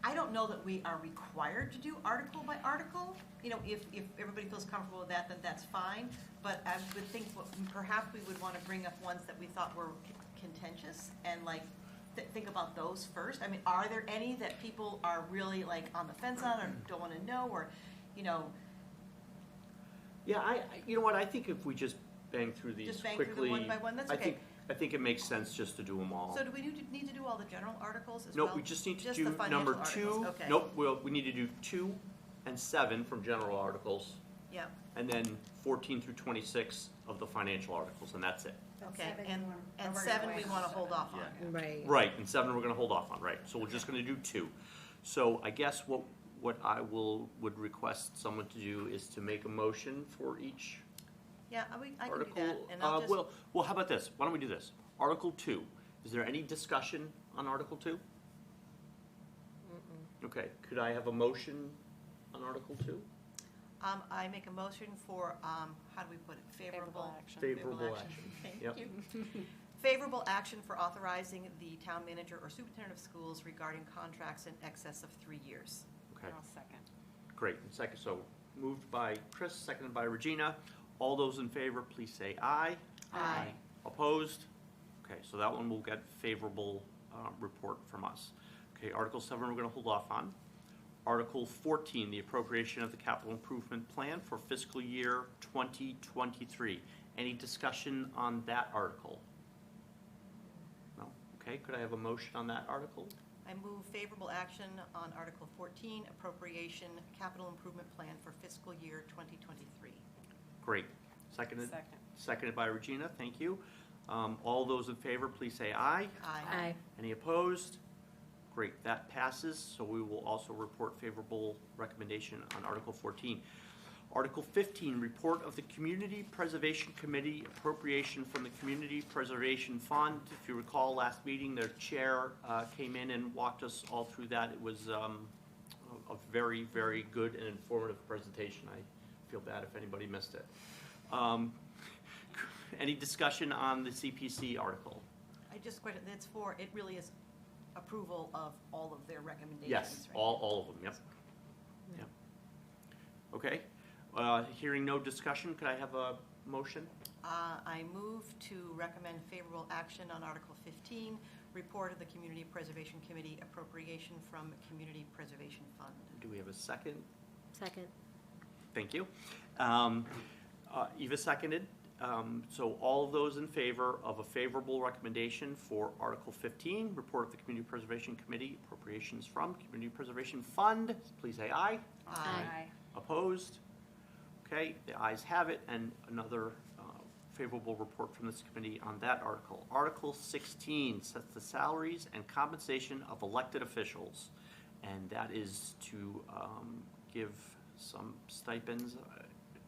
I don't know that we are required to do article by article. If everybody feels comfortable with that, then that's fine. But I would think perhaps we would want to bring up ones that we thought were contentious and think about those first. Are there any that people are really on the fence on or don't want to know or, Yeah, you know what, I think if we just bang through these Just bang quickly. through them one by one, that's okay. I think it makes sense just to do them all. So do we need to do all the general articles as well? Nope, we just need to Just do the financial number articles, 2. okay. Nope, we need to do 2 and 7 from general articles, Yeah, and then 14 through 26 of the financial articles, and that's it. okay, and 7 we want to hold off on. Right. Right, and 7 we're gonna hold off on, right, so we're just gonna do 2. So I guess what I would request someone to do is to make a motion for each Yeah, I can do article. that, and I'll just, Well, how about this, why don't we do this? Article 2, is there any discussion on Article 2? Okay, could I have a motion on Article 2? I make a motion for, how do we put it, favorable. Favorable action. Thank Yep. you. Favorable action for authorizing the town manager or superintendent of schools regarding contracts in excess of 3 years. Okay, I'll second. great, and second, so moved by Chris, seconded by Regina. All those in favor, please say aye. Aye. Opposed? Okay, so that one will get favorable report from us. Okay, Article 7 we're going to hold off on. Article 14, the appropriation of the capital improvement plan for fiscal year 2023. Any discussion on that article? No? Okay, could I have a motion on that article? I move favorable action on Article 14, appropriation capital improvement plan for fiscal year 2023. Great. Seconded? Second. Seconded by Regina, thank you. All those in favor, please say aye. Aye. Any opposed? Great, that passes, so we will also report favorable recommendation on Article 14. Article 15, report of the Community Preservation Committee, appropriation from the Community Preservation Fund. If you recall, last meeting, their chair came in and walked us all through that. It was a very, very good and informative presentation. I feel bad if anybody missed it. Any discussion on the CPC article? I just, it really is approval of all of their recommendations, Yes, right? all of them, yep. Yep. Okay, hearing no discussion, could I have a motion? I move to recommend favorable action on Article 15, report of the Community Preservation Committee appropriation from Community Preservation Fund. Do we have a second? Second. Thank you. Eva seconded. So all of those in favor of a favorable recommendation for Article 15, report of the Community Preservation Committee, appropriations from Community Preservation Fund, please say aye. Aye. Opposed? Okay, the ayes have it, and another favorable report from this committee on that article. Article 16 sets the salaries and compensation of elected officials, and that is to give some stipends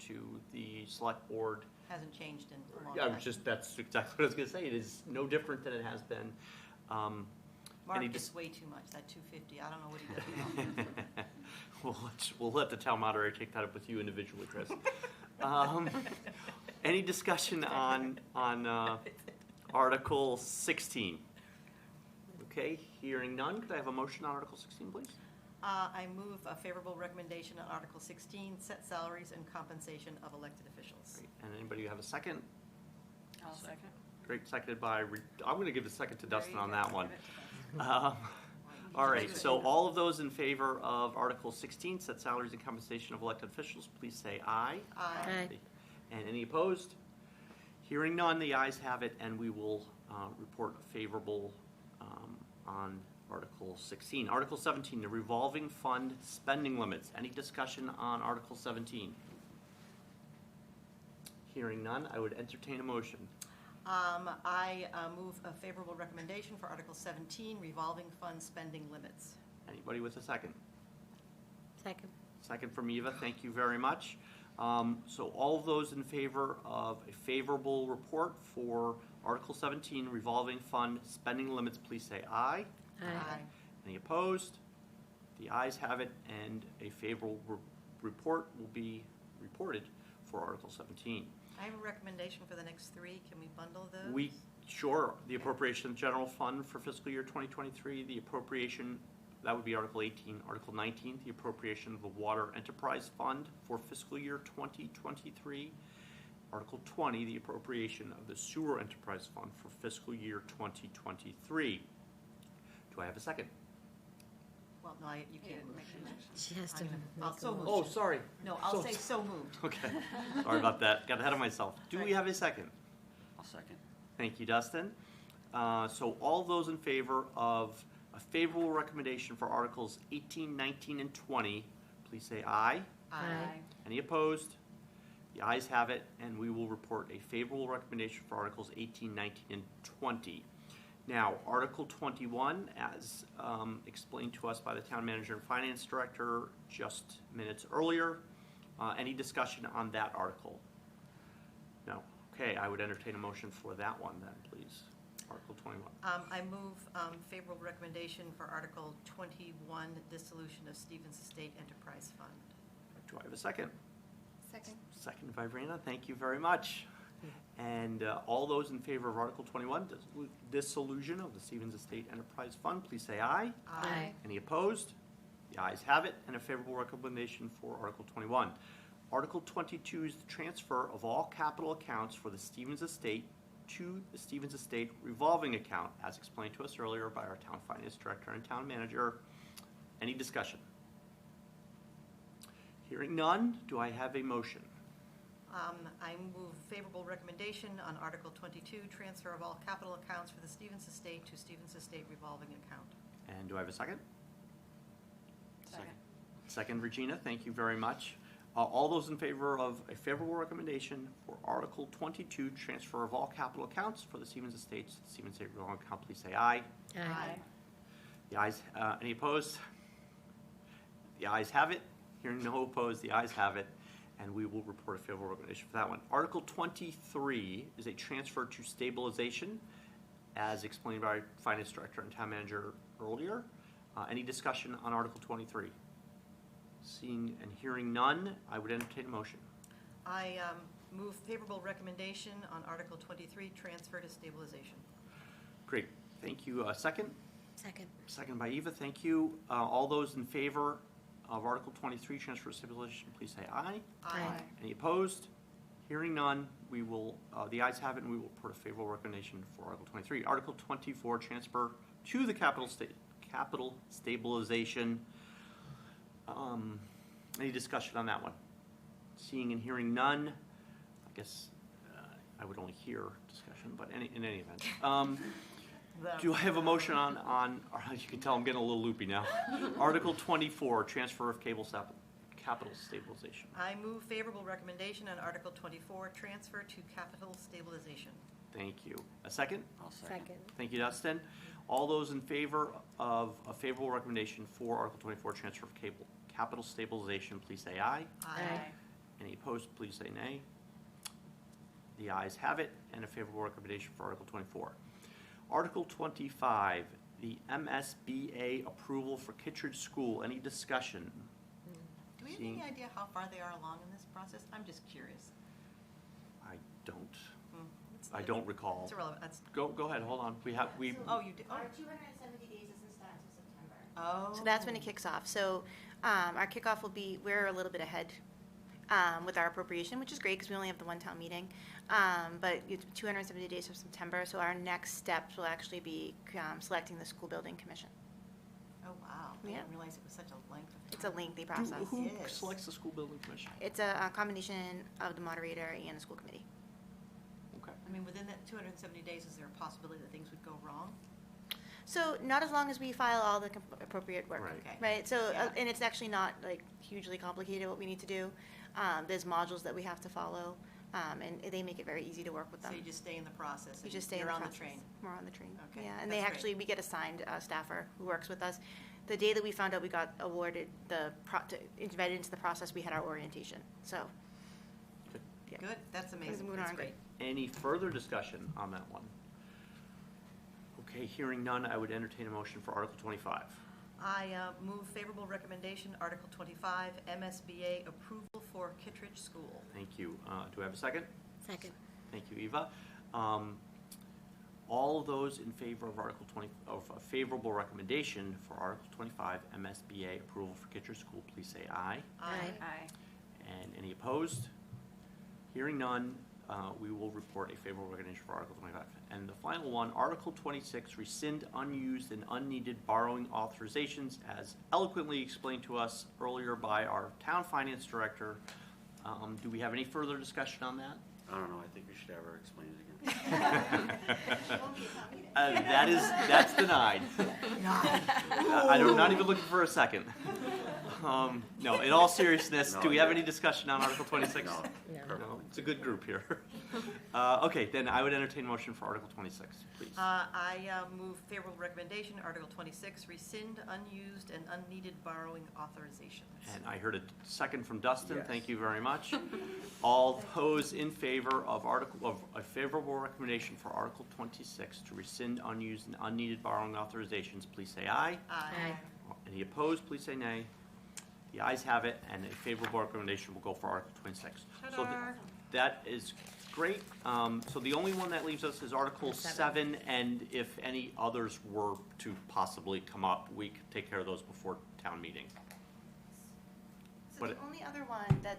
to the select board. Hasn't changed in a long Yeah, time. that's exactly what I was going to say. It is no different than it has been. Mark any gets way too much, that 250, I don't know what he does. We'll let the town moderator take that up with you individually, Chris. Any discussion on Article 16? Okay, hearing none, could I have a motion on Article 16, please? I move a favorable recommendation on Article 16, set salaries and compensation of elected officials. Great. And anybody have a second? I'll second. Great, seconded by, I'm going to give the second to Dustin on that one. Give it to Dustin. All right, so all of those in favor of Article 16, set salaries and compensation of elected officials, please say aye. Aye. And any opposed? Hearing none, the ayes have it, and we will report favorable on Article 16. Article 17, the revolving fund spending limits. Any discussion on Article 17? Hearing none, I would entertain a motion. I move a favorable recommendation for Article 17, revolving fund spending limits. Anybody with a second? Second. Second from Eva, thank you very much. So all of those in favor of a favorable report for Article 17, revolving fund spending limits, please say aye. Aye. Any opposed? The ayes have it, and a favorable report will be reported for Article 17. I have a recommendation for the next three, can we bundle those? Sure, the appropriation of general fund for fiscal year 2023, the appropriation, that would be Article 18. Article 19, the appropriation of the Water Enterprise Fund for fiscal year 2023. Article 20, the appropriation of the Sewer Enterprise Fund for fiscal year 2023. Do I have a second? Well, no, you can't make it. She has to. I'll so move. Oh, sorry. No, I'll say so moved. Okay, sorry about that. Got ahead of myself. Do we have a second? I'll second. Thank you, Dustin. So all those in favor of a favorable recommendation for Articles 18, 19, and 20, please say aye. Aye. Any opposed? The ayes have it, and we will report a favorable recommendation for Articles 18, 19, and 20. Now, Article 21, as explained to us by the Town Manager and Finance Director just minutes earlier. Any discussion on that article? No. Okay, I would entertain a motion for that one then, please. Article 21. I move favorable recommendation for Article 21, dissolution of Stevens Estate Enterprise Fund. Do I have a second? Second. Second by Verena. Thank you very much. And all those in favor of Article 21, dissolution of the Stevens Estate Enterprise Fund, please say aye. Aye. Any opposed? The ayes have it, and a favorable recommendation for Article 21. Article 22 is the transfer of all capital accounts for the Stevens Estate to the Stevens Estate revolving account, as explained to us earlier by our Town Finance Director and Town Manager. Any discussion? Hearing none, do I have a motion? I move favorable recommendation on Article 22, transfer of all capital accounts for the Stevens Estate to Stevens Estate revolving account. And do I have a second? Second. Second, Regina, thank you very much. All those in favor of a favorable recommendation for Article 22, transfer of all capital accounts for the Stevens Estate to the Stevens Estate revolving account, please say aye. Aye. The ayes, any opposed? The ayes have it. Hearing no opposed, the ayes have it, and we will report a favorable recommendation for that one. Article 23 is a transfer to stabilization, as explained by our Finance Director and Town Manager earlier. Any discussion on Article 23? Seeing and hearing none, I would entertain a motion. I move favorable recommendation on Article 23, transfer to stabilization. Great, thank you. Second? Second. Second by Eva, thank you. All those in favor of Article 23, transfer to stabilization, please say aye. Aye. Any opposed? Hearing none, we will, the ayes have it, and we will report a favorable recommendation for Article 23. Article 24, transfer to the capital stabilization. Any discussion on that one? Seeing and hearing none, I guess I would only hear discussion, but in any event. Do I have a motion on, you can tell I'm getting a little loopy now. Article 24, transfer of capital stabilization. I move favorable recommendation on Article 24, transfer to capital stabilization. Thank you. A second? Second. Thank you, Dustin. All those in favor of a favorable recommendation for Article 24, transfer of capital stabilization, please say aye. Aye. Any opposed, please say nay. The ayes have it, and a favorable recommendation for Article 24. Article 25, the MSBA approval for Kittredge School. Any discussion? Do we have any idea how far they are along in this process? I'm just curious. I don't. It's- I don't recall. It's irrelevant. That's, Go ahead, hold on. We oh, you did, oh. Our 270 days doesn't start until September. Oh. So that's when it kicks off. So our kickoff will be, we're a little bit ahead with our appropriation, which is great because we only have the one town meeting. But it's 270 days of September, so our next steps will actually be selecting the school building commission. Oh, wow. I Yeah. didn't realize it was such a length of time. It's a lengthy process. Who Yes. selects the school building commission? It's a combination of the moderator and the school committee. Okay. I mean, within that 270 days, is there a possibility that things would go wrong? So not as long as we file all the appropriate work. Right. Okay. Right, so, Yeah. and it's actually not like hugely complicated what we need to do. There's modules that we have to follow, and they make it very easy to work with So them. you just stay in the process? You and just stay in you're the on process. the train? We're on the train. Okay, Yeah, and that's they great. actually, we get assigned a staffer who works with us. The day that we found out we got awarded invited into the process, we had our orientation, so. Yeah. Good, that's amazing. moving That's on. great. Any further discussion on that one? Okay, hearing none, I would entertain a motion for Article 25. I move favorable recommendation, Article 25, MSBA approval for Kittredge School. Thank you. Do I have a second? Second. Thank you, Eva. All of those in favor of Article 20, of a favorable recommendation for Article 25, MSBA approval for Kittredge School, please say aye. Aye. Aye. And any opposed? Hearing none, we will report a favorable recommendation for Article 25. And the final one, Article 26, rescind unused and unneeded borrowing authorizations, as eloquently explained to us earlier by our town finance director. Do we have any further discussion on that? I don't know, I think we should have her explain it again. That's denied. I'm not even looking for a second. No, in all seriousness, do we have any discussion on Article 26? No, No. No, it's a good group here. Okay, then I would entertain a motion for Article 26, please. I move favorable recommendation, Article 26, rescind unused and unneeded borrowing authorizations. And I heard a second from Dustin. Yes. Thank you very much. All those in favor of a favorable recommendation for Article 26 to rescind unused and unneeded borrowing authorizations, please say aye. Aye. Any opposed, please say nay. The ayes have it, and a favorable recommendation will go for Article 26. So Ta-da. that is great. So the only one that leaves us is Article 7, and if any others were to possibly come up, we could take care of those before town meeting. So But the it- only other one that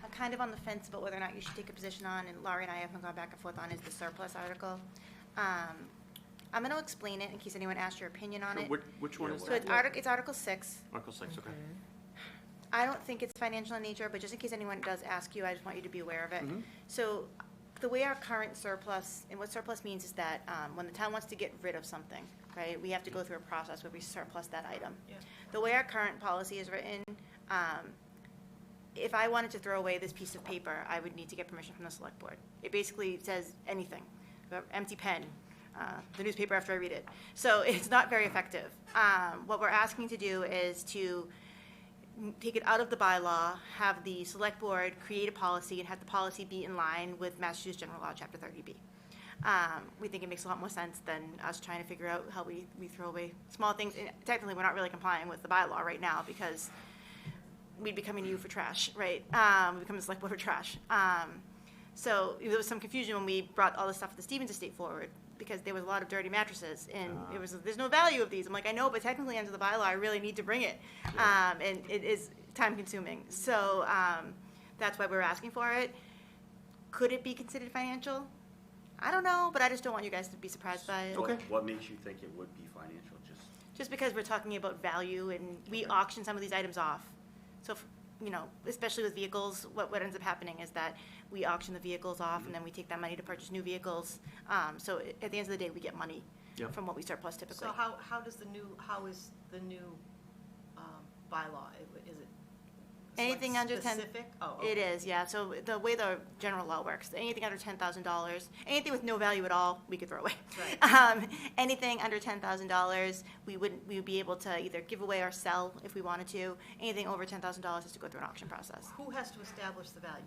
I'm kind of on the fence about whether or not you should take a position on, and Laurie and I haven't gone back and forth on, is the surplus article. I'm going to explain it in case anyone asks your opinion on Sure, it. which one is So that? it's Article 6. Article 6, okay. I don't think it's financial in nature, but just in case anyone does ask you, I just want you to be aware of it. Mhm. So the way our current surplus, and what surplus means is that when the town wants to get rid of something, right, we have to go through a process where we surplus that item. Yeah. The way our current policy is written, if I wanted to throw away this piece of paper, I would need to get permission from the select board. It basically says anything, empty pen, the newspaper after I read it. So it's not very effective. What we're asking to do is to take it out of the bylaw, have the select board create a policy, and have the policy be in line with Massachusetts General Law, Chapter 30B. We think it makes a lot more sense than us trying to figure out how we throw away small things. And technically, we're not really complying with the bylaw right now because we'd be coming to you for trash, right? We become the select board for trash. So there was some confusion when we brought all the stuff at the Stevens estate forward because there was a lot of dirty mattresses, and there's no value of these. I'm like, I know, but technically under the bylaw, I really need to bring it, and it is time consuming. So that's why we're asking for it. Could it be considered financial? I don't know, but I just don't want you guys to be surprised by it. Okay. What makes you think it would be financial? Just because we're talking about value, and we auction some of these items off. So especially with vehicles, what ends up happening is that we auction the vehicles off, and then we take that money to purchase new vehicles. So at the end of the day, we get money Yep. from what we surplus typically. So how is the new bylaw? Is it Anything under 10. specific? Oh, okay. It is, yeah. So the way the general law works, anything under $10,000, anything with no value at all, we could throw away. Right. Anything under $10,000, we would be able to either give away or sell if we wanted to. Anything over $10,000 is to go through an auction process. Who has to establish the value?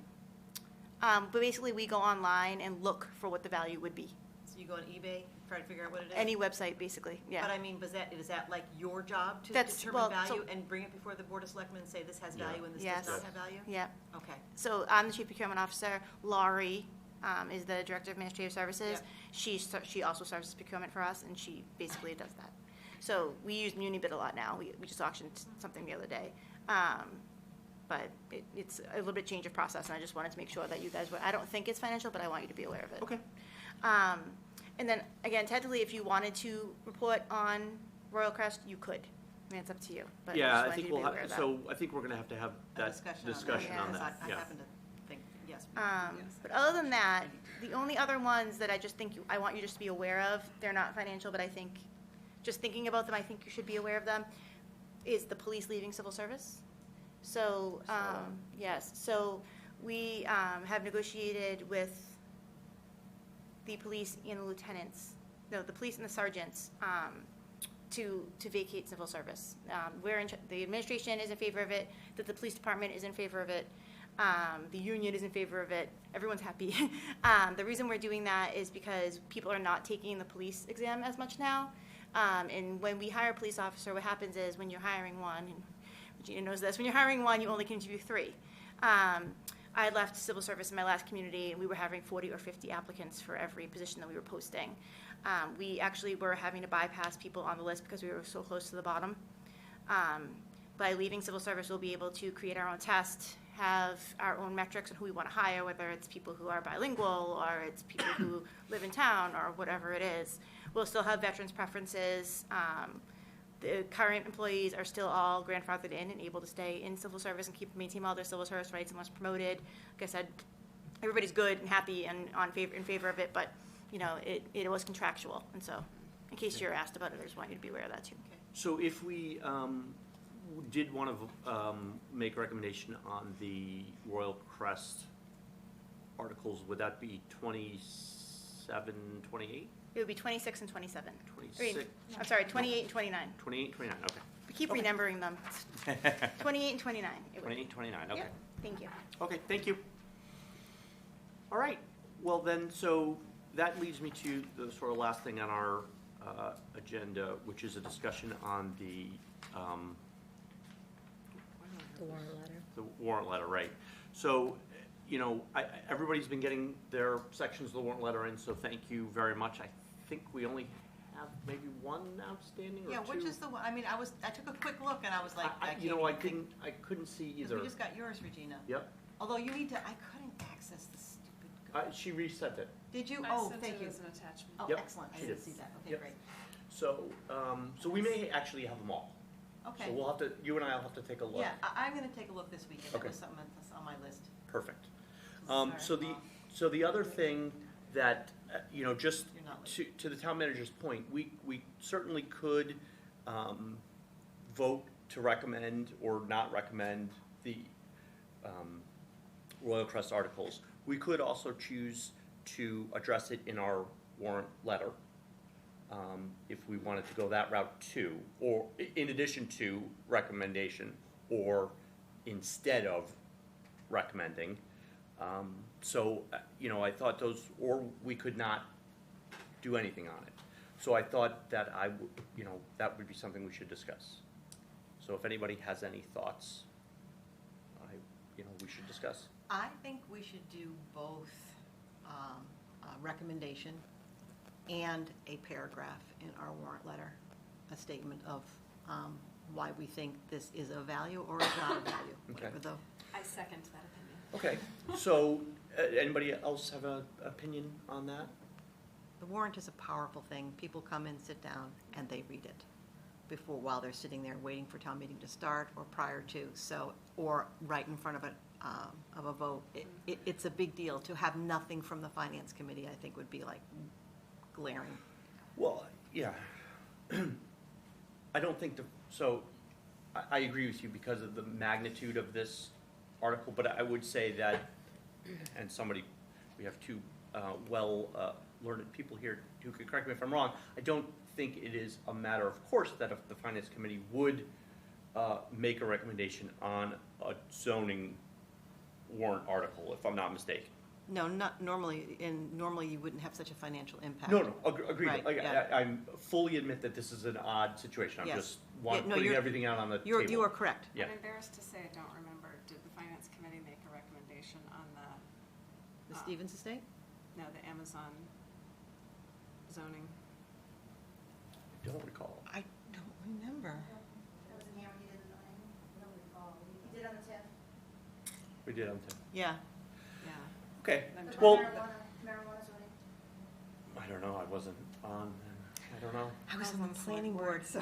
But basically, we go online and look for what the value would be. So you go on eBay, try to figure out what it is? Any website, basically, yeah. But I mean, is that like your job to That's- determine well, so- value and bring it before the Board of Selectmen and say this has value and this Yes. does not have value? Yeah. Okay. So I'm the Chief Procurement Officer. Laurie is the Director of Administrative Services. Yep. She also serves as procurement for us, and she basically does that. So we use MuniBid a lot now. We just auctioned something the other day. But it's a little bit change of process, and I just wanted to make sure that you guys were, I don't think it's financial, but I want you to be aware of it. Okay. And then, again, technically, if you wanted to report on Royal Crest, you could. I mean, it's up to you, but I Yeah, just I wanted think you to be we'll aware have, of that. so I think we're gonna have to have A that discussion discussion on because that, I yeah. happen to think, yes. But other than that, the only other ones that I just think I want you just to be aware of, they're not financial, but I think, just thinking about them, I think you should be aware of them, is the police leaving civil service. So, yes, so we have negotiated with the police and the lieutenants, no, the police and the sergeants, to vacate civil service. The administration is in favor of it, that the police department is in favor of it, the union is in favor of it, everyone's happy. The reason we're doing that is because people are not taking the police exam as much now. And when we hire a police officer, what happens is when you're hiring one, and Regina knows this, when you're hiring one, you only can interview 3. I left civil service in my last community, and we were having 40 or 50 applicants for every position that we were posting. We actually were having to bypass people on the list because we were so close to the bottom. By leaving civil service, we'll be able to create our own test, have our own metrics on who we want to hire, whether it's people who are bilingual or it's people who live in town or whatever it is. We'll still have veterans' preferences. The current employees are still all grandfathered in and able to stay in civil service and maintain all their civil service rights unless promoted. Like I said, everybody's good and happy and in favor of it, but it was contractual. And so, in case you're asked about it, I just want you to be aware of that too. So if we did want to make a recommendation on the Royal Crest articles, would that be 27, 28? It would be 26 and 27. 26. I'm sorry, 28 and 29. 28, 29, okay. We keep Okay. remembering them. 28 and 29. It would be. 28, 29, okay. Yep, thank you. Okay, thank you. All right, well then, so that leads me to the sort of last thing on our agenda, which is a discussion on the warrant letter. the warrant letter, right? So, everybody's been getting their sections of the warrant letter in, so thank you very much. I think we only have maybe one outstanding or two. Yeah, which is the one, I took a quick look and I was like, I can't even think. I couldn't see 'Cause either. we just got yours, Regina. Yep, Although you need to, I couldn't access the stupid. she resent it. Did you? I Oh, sent thank it you. as an attachment. Oh, Yep, excellent. I she didn't did. see that. Okay, Yep. great. So, so we may actually have them all. Okay. So we'll have to, you and I will have to take a look. Yeah, I'm gonna take a look this weekend. That Okay. was something that's on my list. Perfect. Sorry. So the other thing that, just You're not late. to the town manager's point, we certainly could vote to recommend or not recommend the Royal Crest articles. We could also choose to address it in our warrant letter, if we wanted to go that route too, or in addition to recommendation, or instead of recommending. So, I thought those, or we could not do anything on it. So I thought that that would be something we should discuss. So if anybody has any thoughts, we should discuss. I think we should do both a recommendation and a paragraph in our warrant letter, a statement of why we think this is of value or is not of value, whatever the. I second that opinion. Okay, so anybody else have an opinion on that? The warrant is a powerful thing. People come in, sit down, and they read it. before, while they're sitting there waiting for town meeting to start or prior to, so, or right in front of a vote. It's a big deal. To have nothing from the finance committee, I think would be like glaring. Well, yeah. I don't think I agree with you because of the magnitude of this article, but I would say that, and we have two learned people here who could correct me if I'm wrong, I don't think it is a matter of course that if the finance committee would make a recommendation on a zoning warrant article, if I'm not mistaken. No, not normally, normally you wouldn't have such a financial impact. No, agreed. Right, Like, yeah. I fully admit that this is an odd situation. I'm Yes. just Yeah, no, putting you're- everything out on the table. You are correct. Yeah. I'm embarrassed to say I don't remember, did the finance committee make a recommendation on The Stevens estate? the Amazon zoning? I don't recall. I don't remember. That was in here when you did the zoning. I don't recall. You did on the TIF. We did on TIF. Yeah. Yeah. Okay, I'm trying- well, Marijuana zoning. I don't know, I wasn't on, I don't know. I was I was on on the the planning select board, board. so.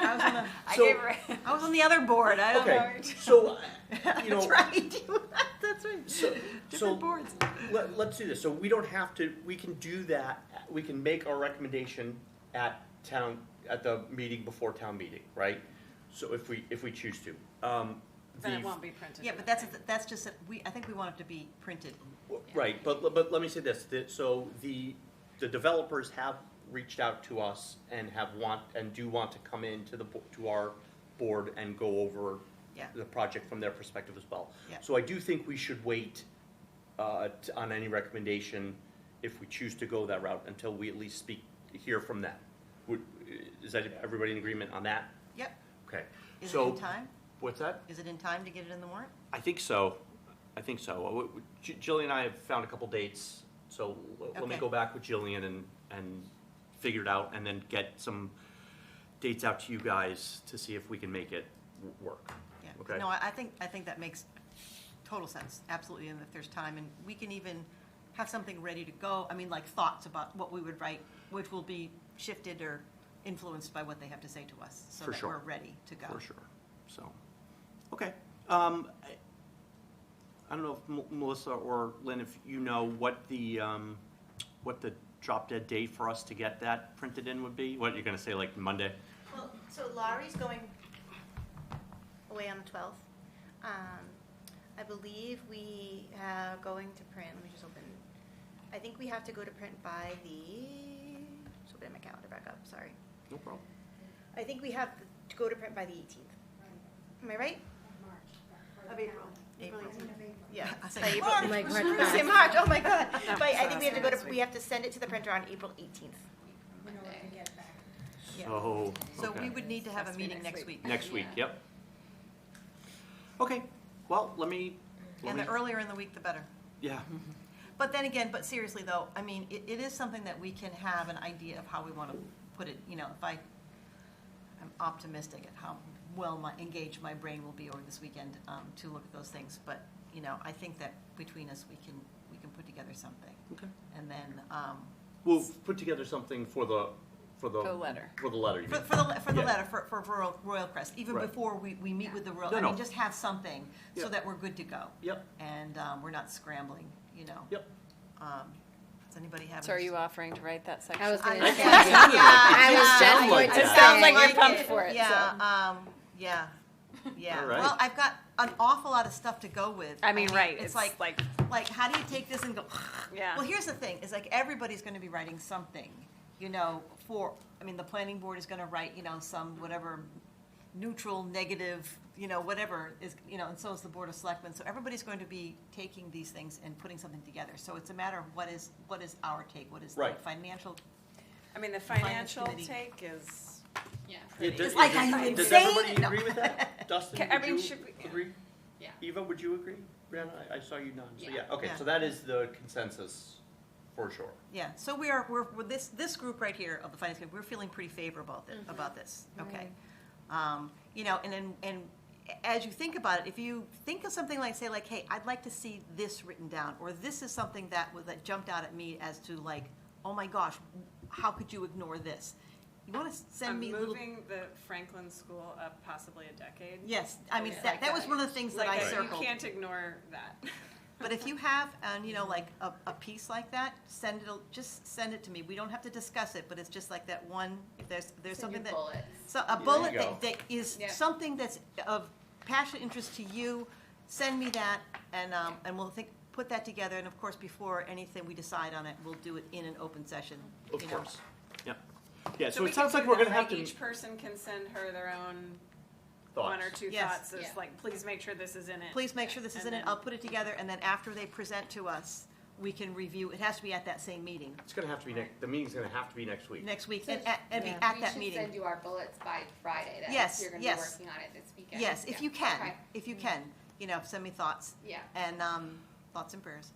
I was on the, I So- gave her. I was on the other board, I don't know. Okay, so, you know. That's right, that's right. So Different boards. Let's do this. So we don't have to, we can do that, we can make our recommendation at the meeting before town meeting, right? So if we choose to. Then it won't be printed. Yeah, in but the thing. that's just, I think we want it to be printed. Right, but let me say this, so the developers have reached out to us and do want to come in to our board and go over Yeah. the project from their perspective as well. Yeah. So I do think we should wait on any recommendation if we choose to go that route until we at least hear from them. Is that everybody in agreement on that? Yep. Okay. Is it So in time? what's that? Is it in time to get it in the warrant? I think so. Jillian and I have found a couple dates, so let me Okay. go back with Jillian and figure it out, and then get some dates out to you guys to see if we can make it work. Yeah. Okay. No, I think that makes total sense, absolutely, and if there's time, and we can even have something ready to go, I mean, like thoughts about what we would write, which will be shifted or influenced by what they have to say to us, so For that sure. we're ready to go. For sure. So, okay. I don't know if Melissa or Lynn, if you know what the drop dead date for us to get that printed in would be? What, you're gonna say like Monday? Well, so Laurie's going away on the 12th. I believe we are going to print, let me just open, I think we have to go to print by just opening my calendar back up, sorry. No problem. I think we have to go to print by the 18th. Am I right? Of April. April. 18th. Yeah. I said by April. March. Like I March was gonna say 1st. March, oh my God. No, But I so think we have to that's go next we have to send it to the printer on April 18th. Yeah. So, So okay. we would need to have a Has to be meeting next next week. Next week, yep. Okay, well, let me, And the earlier in the week, the better. yeah, But then again, but seriously though, I mean, it is something that we can have an idea of how we want to put it, you know, if I'm optimistic at how well engaged my brain will be over this weekend to look at those things. But, you know, I think that between us, we can put together something. okay. And then, We'll put together something for the letter. For the letter, you mean? for the Yeah. letter, for Royal Crest, even Right. before we meet with the Royal, No, I no. mean, just have something so Yep. that we're good to go. Yep, And we're not scrambling, you know. yep. Does anybody have? So are any- you offering to write that section? I was gonna I- say. yeah, I was yeah, just yeah. going It to sounds like say. you're pumped for it, Yeah, yeah. All right. Well, I've got an awful lot of stuff to go with. I mean, right, It's like, how do you take this and go? Yeah. Well, here's the thing, is like everybody's gonna be writing something, you know, the planning board is gonna write, you know, some whatever neutral, negative, you know, whatever is, you know, and so is the Board of Selectmen. So everybody's going to be taking these things and putting something together. So it's a matter of what is our take, what is the Right. financial. I mean, the Finance financial committee. take is, Yeah, pretty. does- like, does- are you Does insane? everybody No. agree with that? Dustin, Okay, I would mean, you should we- yeah. agree? Yeah. Eva, would you agree? Brianna, I saw you nod, so Yeah. yeah, okay, Yeah. so that is the consensus, for sure. Yeah, so we're this group right here of the finance committee, we're feeling pretty favorable about this, okay? You know, and as you think about it, if you think of something like, say, like, hey, I'd like to see this written down, or this is something that jumped out at me as to like, oh my gosh, how could you ignore this? You want to send me little. Moving the Franklin School up possibly a decade. Yes, I mean, Yeah. that was one of the things that I circled. You can't ignore that. But if you have, like a piece like that, just send it to me. We don't have to discuss it, but it's just like that one, if there's something that. bullets. So a you bullet go. that is Yeah. something that's of passionate interest to you, send me that, and we'll put that together, and of course, before anything we decide on it, we'll do it in an open session. Of you know. course. Yep. Yeah, so we it sounds can like do we're that, gonna have to. Each person can send her their own Thoughts. one or two Yes. thoughts. It's Yeah. like, please make sure this is in it. Please make sure this is in And it, then- I'll put it together, and then after they present to us, we can review, it has to be at that same meeting, It's gonna have to be the meeting's gonna have to be next week. next week, So and be Yeah. at We that should meeting. send you our bullets by Friday then. Yes, You're gonna yes. be working on it this weekend. Yes, if Yeah. you can, Okay. if you can, send me thoughts. Yeah. And, thoughts and prayers.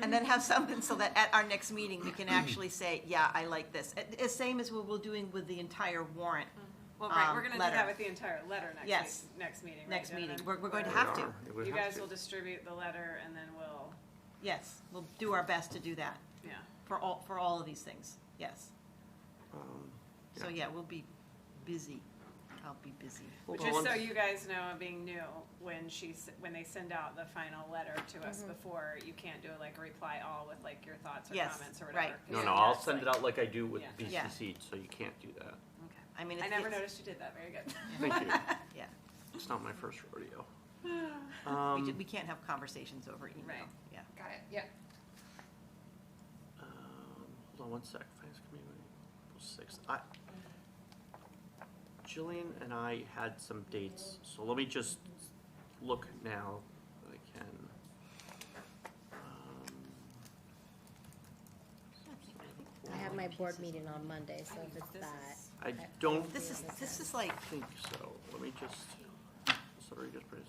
And then have something so that at our next meeting, we can actually say, yeah, I like this. Same as what we're doing with the entire warrant, Well, right, we're gonna do letter. that with the entire letter next Yes. week, next meeting, right? next And meeting. then We're going to We have to. are. It would You have guys to. will distribute the letter and then we'll, Yes, we'll do our best to do that yeah. for all of these things, yes. So, Yeah. yeah, we'll be busy. I'll be busy. Hold Just on so one- you guys know, being new, when they send out the final letter to us before, you can't do like a reply all with like your thoughts or Yes, comments or whatever. right. No, Yeah, no, I'll it's send it like- out like I do with Yeah. Yeah. BCC, so you can't do that. Okay. I mean, I it's- never it's- noticed you did that, very good. Thank you. Yeah, It's not my first rodeo. we can't have conversations over email, Right. yeah. Got it, yep. Hold on one sec. Finance Committee, April 6th. Jillian and I had some dates, so let me just look now if I can. I have my board meeting on Monday, so if it's that. I don't This is like, think so. Let me just, sorry, just press.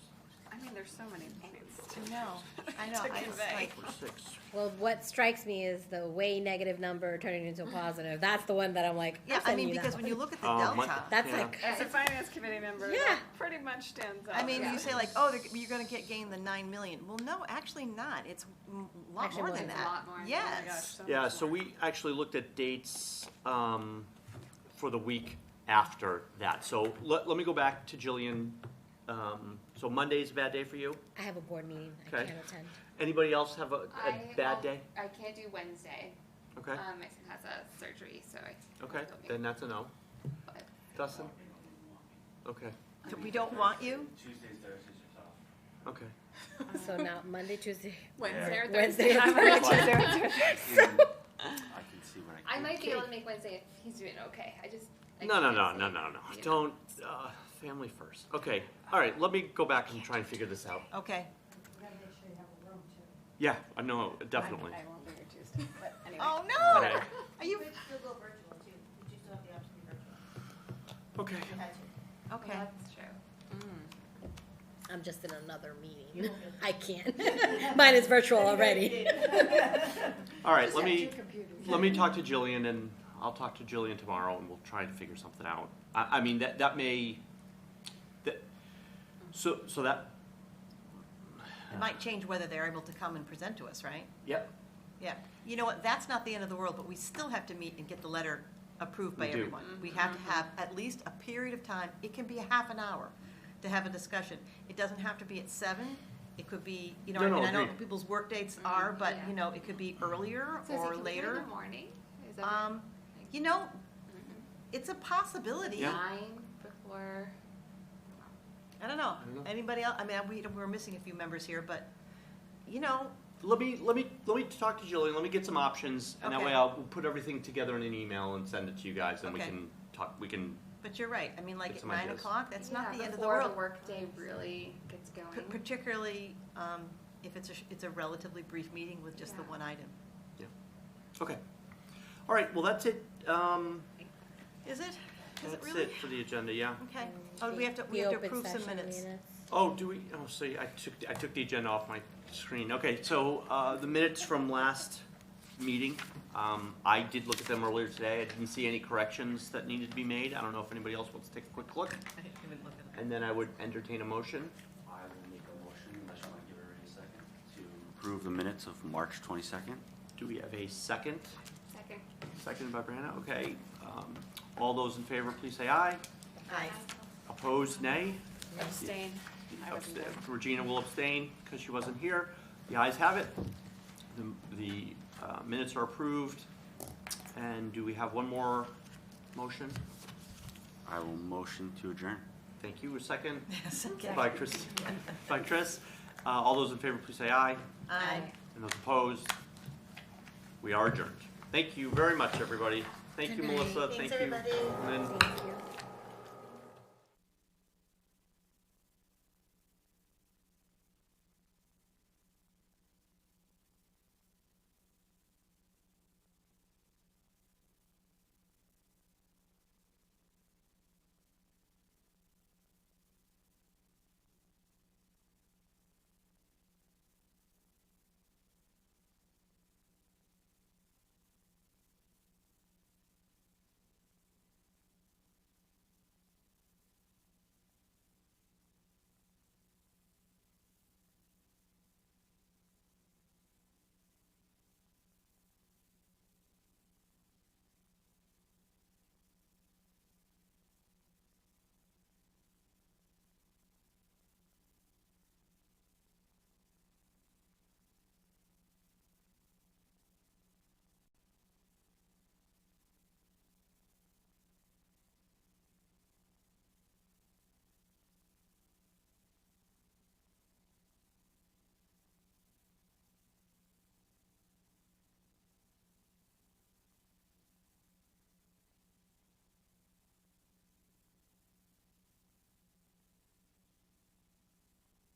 I mean, there's so many points. I know, To I just convey. like, We're 6. Well, what strikes me is the way negative number turning into a positive. That's the one that I'm like, yeah, I'll I send mean, you that because when one. you look at the Oh, delta, That's Yeah. like, As a finance committee member, Yeah. that pretty much stands out. I mean, Yeah. you say like, oh, you're gonna gain the 9 million. Well, no, actually not. It's a lot Actually more more than than that. a lot more. Oh my gosh, Yes. so Yeah, much so more. we actually looked at dates for the week after that. So let me go back to Jillian. So Monday's a bad day for you? I have a board meeting. I Okay. can't attend. Anybody else have a bad day? I can't do Wednesday. Okay, My son has a surgery, so I. okay, don't be- then that's a no. but- Dustin? Okay, So we don't want you? Tuesdays, Thursdays are tough. okay. So now Monday, Tuesday, Wednesday or Wednesday. Thursday. I can see what I I can. might be able to make Wednesday if he's doing okay. I just. I No, can't you say, know. don't, family first. Okay, all right, let me go back and try and figure this out. Okay. Yeah, I know, definitely. I won't be here Tuesday, but anyway. Oh, no! Okay. Are you, Still go virtual too, but you still have the option to be virtual. Okay. You had to. okay. That's true. I'm just in another meeting. I can't. Mine is virtual already. All right, let me talk to Jillian, and I'll talk to Jillian tomorrow, and we'll try to figure something out. I mean, that may, so that, It might change whether they're able to come and present to us, right? yep, Yeah. You know what, that's not the end of the world, but we still have to meet and get the letter approved by We do. everyone. We have to have at least a period of time, it can be a half an hour, to have a discussion. It doesn't have to be at 7, it could be, No, I mean, I know agreed. what people's work dates are, but, Yeah. it could be earlier So is it, or can we do it later. in the morning? Is that It's a possibility. Yeah. 9 before? I don't know. don't know. Anybody else? I mean, we're missing a few members here, but, let me talk to Jillian, let me get some options, and that Okay. way I'll put everything together in an email and send it to you guys, and we Okay. can talk, we can, but you're right. I mean, like Get at some 9 ideas. o'clock, that's not the end of the Before world. the workday really gets going. Particularly if it's a relatively brief meeting with just the Yeah. one item. okay. All right, well, that's it, Is it? Is it that's really? it for the agenda, yeah. Okay. Oh, we have to The open approve some session minutes. Oh, do we, so I took the agenda off my screen. Okay, so, the minutes from last meeting, I did look at them earlier today. I didn't see any corrections that needed to be made. I don't know if anybody else wants to take a quick look. I didn't even look at it. And then I would entertain a motion. I will make a motion, unless you want to give everybody a second, to approve the minutes of March 22nd. Do we have a second? Second. Seconded by Brianna, okay. All those in favor, please say aye. Aye. Opposed, nay. Abstain. I wasn't there. Regina will abstain because she wasn't here. The ayes have it. The minutes are approved. And do we have one more motion? I will motion to adjourn. Thank you. A second Second. by Chris. By Chris. All those in favor, please say aye. Aye. And those opposed, we are adjourned. Thank you very much, everybody. Thank you, Melissa. Thank you, Lynn. Thank you.